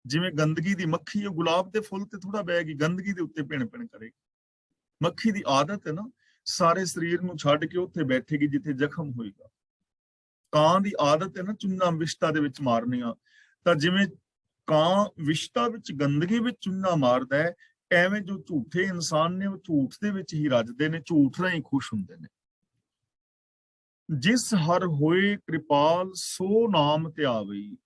ਜਿਵੇਂ ਗੰਦਗੀ ਦੀ ਮੱਖੀ ਉਹ ਗੁਲਾਬ ਦੇ ਫੁੱਲ ਤੇ ਥੋੜਾ ਬਹਿ ਗਈ, ਗੰਦਗੀ ਦੇ ਉੱਤੇ ਭਿਣ ਭਿਣ ਕਰੇਗੀ। ਮੱਖੀ ਦੀ ਆਦਤ ਹੈ ਨਾ ਸਾਰੇ ਸਰੀਰ ਨੂੰ ਛੱਡ ਕੇ ਉੱਥੇ ਬੈਠੇਗੀ ਜਿੱਥੇ ਜ਼ਖਮ ਹੋਏਗਾ। ਕਾਂ ਦੀ ਆਦਤ ਹੈ ਨਾ ਚੂਨਾ ਵਿਸ਼ਟਾ ਦੇ ਵਿੱਚ ਮਾਰਨੀਆਂ। ਤਾਂ ਜਿਵੇਂ ਕਾਂ ਵਿਸ਼ਟਾ ਵਿੱਚ ਗੰਦਗੀ ਵਿੱਚ ਚੂਨਾ ਮਾਰਦਾ ਹੈ, ਐਵੇਂ ਜੋ ਝੂਠੇ ਇਨਸਾਨ ਨੇ ਉਹ ਝੂਠ ਦੇ ਵਿੱਚ ਹੀ ਰੱਜਦੇ ਨੇ, ਝੂਠ ਨਾਲ ਹੀ ਖੁਸ਼ ਹੁੰਦੇ ਨੇ। ਜਿਸ ਹਰ ਹੋਏ ਕਿਰਪਾਲ ਸੋ ਨਾਮ ਧਿਆਵਈ।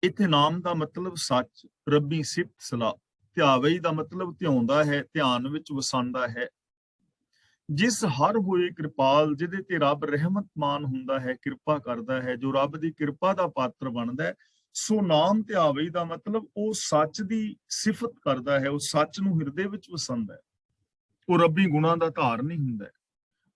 ਇੱਥੇ ਨਾਮ ਦਾ ਮਤਲਬ ਸੱਚ, ਰੱਬੀ ਸਿਫਤ ਸਲਾਹ। ਧਿਆਵਈ ਦਾ ਮਤਲਬ ਧਿਆਉਂਦਾ ਹੈ, ਧਿਆਨ ਵਿੱਚ ਵਸਾਉਂਦਾ ਹੈ। ਜਿਸ ਹਰ ਹੋਏ ਕਿਰਪਾਲ, ਜਿਹਦੇ ਤੇ ਰੱਬ ਰਹਿਮਤਮਾਨ ਹੁੰਦਾ ਹੈ, ਕਿਰਪਾ ਕਰਦਾ ਹੈ, ਜੋ ਰੱਬ ਦੀ ਕਿਰਪਾ ਦਾ ਪਾਤਰ ਬਣਦਾ ਹੈ, ਸੋ ਨਾਮ ਧਿਆਵਈ ਦਾ ਮਤਲਬ ਉਹ ਸੱਚ ਦੀ ਸਿਫਤ ਕਰਦਾ ਹੈ, ਉਹ ਸੱਚ ਨੂੰ ਹਿਰਦੇ ਵਿੱਚ ਵਸਾਉਂਦਾ ਹੈ। ਉਹ ਰੱਬੀ ਗੁਣਾਂ ਦਾ ਧਾਰਨੀ ਹੁੰਦਾ ਹੈ।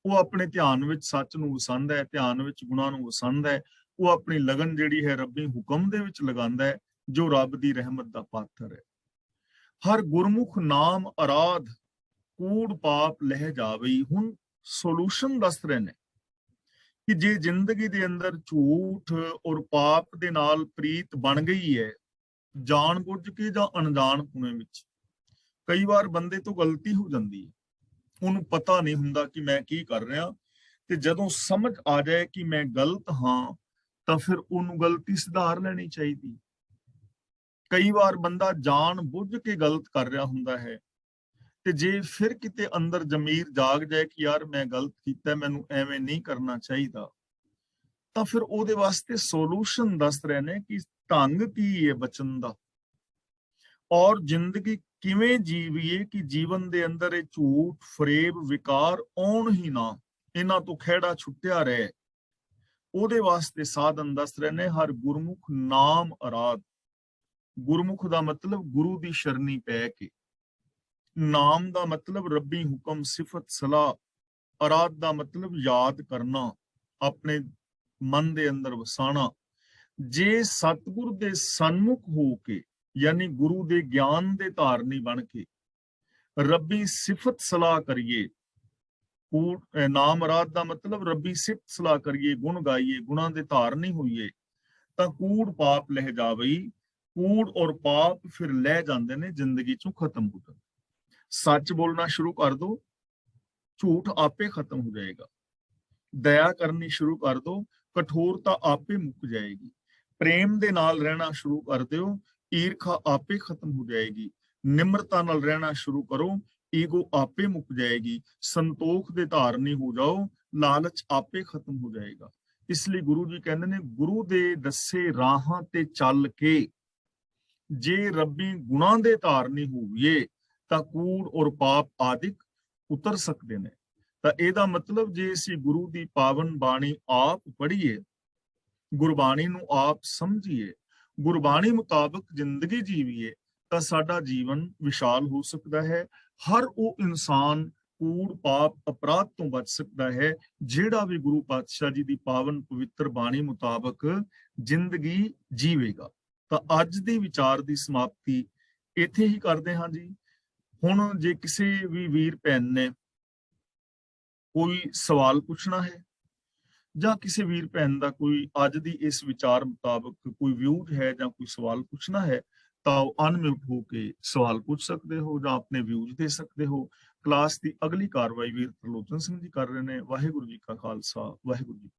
ਉਹ ਆਪਣੇ ਧਿਆਨ ਵਿੱਚ ਸੱਚ ਨੂੰ ਵਸਾਉਂਦਾ ਹੈ, ਧਿਆਨ ਵਿੱਚ ਗੁਣਾਂ ਨੂੰ ਵਸਾਉਂਦਾ ਹੈ। ਉਹ ਆਪਣੀ ਲਗਨ ਜਿਹੜੀ ਹੈ ਰੱਬੀ ਹੁਕਮ ਦੇ ਵਿੱਚ ਲਗਾਉਂਦਾ ਹੈ, ਜੋ ਰੱਬ ਦੀ ਰਹਿਮਤ ਦਾ ਪਾਤਰ ਹੈ। ਹਰ ਗੁਰਮੁਖ ਨਾਮ ਅਰਾਧ ਕੂੜ ਪਾਪ ਲਹਿ ਜਾਵਈ। ਹੁਣ ਸੋਲੂਸ਼ਨ ਦੱਸ ਰਹੇ ਨੇ ਕਿ ਜੇ ਜ਼ਿੰਦਗੀ ਦੇ ਅੰਦਰ ਝੂਠ ਔਰ ਪਾਪ ਦੇ ਨਾਲ ਪ੍ਰੀਤ ਬਣ ਗਈ ਹੈ, ਜਾਣ ਬੁੱਝ ਕੇ ਜਾਂ ਅਣਜਾਣ ਪੁਣੇ ਵਿੱਚ, ਕਈ ਵਾਰ ਬੰਦੇ ਤੋਂ ਗਲਤੀ ਹੋ ਜਾਂਦੀ ਹੈ, ਉਹਨੂੰ ਪਤਾ ਨਹੀਂ ਹੁੰਦਾ ਕਿ ਮੈਂ ਕੀ ਕਰ ਰਿਹਾ, ਤੇ ਜਦੋਂ ਸਮਝ ਆ ਜਾਏ ਕਿ ਮੈਂ ਗਲਤ ਹਾਂ ਤਾਂ ਫਿਰ ਉਹਨੂੰ ਗਲਤੀ ਸੁਧਾਰ ਲੈਣੀ ਚਾਹੀਦੀ। ਕਈ ਵਾਰ ਬੰਦਾ ਜਾਣ ਬੁੱਝ ਕੇ ਗਲਤ ਕਰ ਰਿਹਾ ਹੁੰਦਾ ਹੈ, ਤੇ ਜੇ ਫਿਰ ਕਿਤੇ ਅੰਦਰ ਜ਼ਮੀਰ ਜਾਗ ਜਾਏ ਕਿ ਯਾਰ ਮੈਂ ਗਲਤ ਕੀਤਾ, ਮੈਨੂੰ ਐਵੇਂ ਨਹੀਂ ਕਰਨਾ ਚਾਹੀਦਾ, ਤਾਂ ਫਿਰ ਉਹਦੇ ਵਾਸਤੇ ਸੋਲੂਸ਼ਨ ਦੱਸ ਰਹੇ ਨੇ ਕਿ ਢੰਗ ਕੀ ਹੈ ਬਚਨ ਦਾ, ਔਰ ਜ਼ਿੰਦਗੀ ਕਿਵੇਂ ਜੀਵੀਏ ਕਿ ਜੀਵਨ ਦੇ ਅੰਦਰ ਇਹ ਝੂਠ ਫਰੇਬ ਵਿਕਾਰ ਆਉਣ ਹੀ ਨਾ, ਇਹਨਾਂ ਤੋਂ ਖਹਿੜਾ ਛੁੱਟਿਆ ਰਹੇ। ਉਹਦੇ ਵਾਸਤੇ ਸਾਧਨ ਦੱਸ ਰਹੇ ਨੇ। ਹਰ ਗੁਰਮੁਖ ਨਾਮ ਅਰਾਧ। ਗੁਰਮੁਖ ਦਾ ਮਤਲਬ ਗੁਰੂ ਦੀ ਸ਼ਰਨੀ ਪੈ ਕੇ, ਨਾਮ ਦਾ ਮਤਲਬ ਰੱਬੀ ਹੁਕਮ ਸਿਫਤ ਸਲਾਹ, ਅਰਾਧ ਦਾ ਮਤਲਬ ਯਾਦ ਕਰਨਾ, ਆਪਣੇ ਮਨ ਦੇ ਅੰਦਰ ਵਸਾਣਾ। ਜੇ ਸਤਿਗੁਰ ਦੇ ਸਨਮੁਖ ਹੋ ਕੇ, ਯਾਨੀ ਗੁਰੂ ਦੇ ਗਿਆਨ ਦੇ ਧਾਰਨੀ ਬਣ ਕੇ ਰੱਬੀ ਸਿਫਤ ਸਲਾਹ ਕਰੀਏ, ਨਾਮ ਅਰਾਧ ਦਾ ਮਤਲਬ ਰੱਬੀ ਸਿਫਤ ਸਲਾਹ ਕਰੀਏ, ਗੁਣ ਗਾਈਏ, ਗੁਣਾਂ ਦੇ ਧਾਰਨੀ ਹੋਈਏ, ਤਾਂ ਕੂੜ ਪਾਪ ਲਹਿ ਜਾਵਈ। ਕੂੜ ਔਰ ਪਾਪ ਫਿਰ ਲਹਿ ਜਾਂਦੇ ਨੇ, ਜ਼ਿੰਦਗੀ ਚੋਂ ਖਤਮ ਹੋ ਜਾਂਦੇ। ਸੱਚ ਬੋਲਣਾ ਸ਼ੁਰੂ ਕਰ ਦੋ, ਝੂਠ ਆਪੇ ਖਤਮ ਹੋ ਜਾਏਗਾ। ਦਇਆ ਕਰਨੀ ਸ਼ੁਰੂ ਕਰ ਦੋ, ਕਠੋਰਤਾ ਆਪੇ ਮੁੱਕ ਜਾਏਗੀ। ਪ੍ਰੇਮ ਦੇ ਨਾਲ ਰਹਿਣਾ ਸ਼ੁਰੂ ਕਰ ਦਿਓ, ਈਰਖਾ ਆਪੇ ਖਤਮ ਹੋ ਜਾਏਗੀ। ਨਿਮਰਤਾ ਨਾਲ ਰਹਿਣਾ ਸ਼ੁਰੂ ਕਰੋ, ਈਗੋ ਆਪੇ ਮੁੱਕ ਜਾਏਗੀ। ਸੰਤੋਖ ਦੇ ਧਾਰਨੀ ਹੋ ਜਾਓ, ਲਾਲਚ ਆਪੇ ਖਤਮ ਹੋ ਜਾਏਗਾ। ਇਸ ਲਈ ਗੁਰੂ ਜੀ ਕਹਿੰਦੇ ਨੇ, ਗੁਰੂ ਦੇ ਦੱਸੇ ਰਾਹਾਂ ਤੇ ਚੱਲ ਕੇ ਜੇ ਰੱਬੀ ਗੁਣਾਂ ਦੇ ਧਾਰਨੀ ਹੋਈਏ ਤਾਂ ਕੂੜ ਔਰ ਪਾਪ ਆਦਿਕ ਉਤਰ ਸਕਦੇ ਨੇ। ਤਾਂ ਇਹਦਾ ਮਤਲਬ ਜੇ ਅਸੀਂ ਗੁਰੂ ਦੀ ਪਾਵਨ ਬਾਣੀ ਆਪ ਪੜ੍ਹੀਏ, ਗੁਰਬਾਣੀ ਨੂੰ ਆਪ ਸਮਝੀਏ, ਗੁਰਬਾਣੀ ਮੁਤਾਬਕ ਜ਼ਿੰਦਗੀ ਜੀਵੀਏ, ਤਾਂ ਸਾਡਾ ਜੀਵਨ ਵਿਸ਼ਾਲ ਹੋ ਸਕਦਾ ਹੈ। ਹਰ ਉਹ ਇਨਸਾਨ ਕੂੜ ਪਾਪ ਅਪਰਾਧ ਤੋਂ ਬਚ ਸਕਦਾ ਹੈ ਜਿਹੜਾ ਵੀ ਗੁਰੂ ਪਾਤਸ਼ਾਹ ਜੀ ਦੀ ਪਾਵਨ ਪਵਿੱਤਰ ਬਾਣੀ ਮੁਤਾਬਕ ਜ਼ਿੰਦਗੀ ਜੀਵੇਗਾ। ਤਾਂ ਅੱਜ ਦੀ ਵਿਚਾਰ ਦੀ ਸਮਾਪਤੀ ਇੱਥੇ ਹੀ ਕਰਦੇ ਹਾਂ ਜੀ। ਹੁਣ ਜੇ ਕਿਸੇ ਵੀ ਵੀਰ ਭੈਣ ਨੇ ਕੋਈ ਸਵਾਲ ਪੁੱਛਣਾ ਹੈ ਜਾਂ ਕਿਸੇ ਵੀਰ ਭੈਣ ਦਾ ਕੋਈ ਅੱਜ ਦੀ ਇਸ ਵਿਚਾਰ ਮੁਤਾਬਕ ਕੋਈ ਵਿਊਜ਼ ਹੈ ਜਾਂ ਕੋਈ ਸਵਾਲ ਪੁੱਛਣਾ ਹੈ, ਤਾਂ ਉਹ ਅਨਮਿਊਟ ਹੋ ਕੇ ਸਵਾਲ ਪੁੱਛ ਸਕਦੇ ਹੋ ਜਾਂ ਆਪਣੇ ਵਿਊਜ਼ ਦੇ ਸਕਦੇ ਹੋ। ਕਲਾਸ ਦੀ ਅਗਲੀ ਕਾਰਵਾਈ ਵੀਰ ਤਰਲੋਚਨ ਸਿੰਘ ਜੀ ਕਰ ਰਹੇ ਨੇ। ਵਾਹਿਗੁਰੂ ਜੀ ਕਾ ਖਾਲਸਾ, ਵਾਹਿਗੁਰੂ ਜੀ।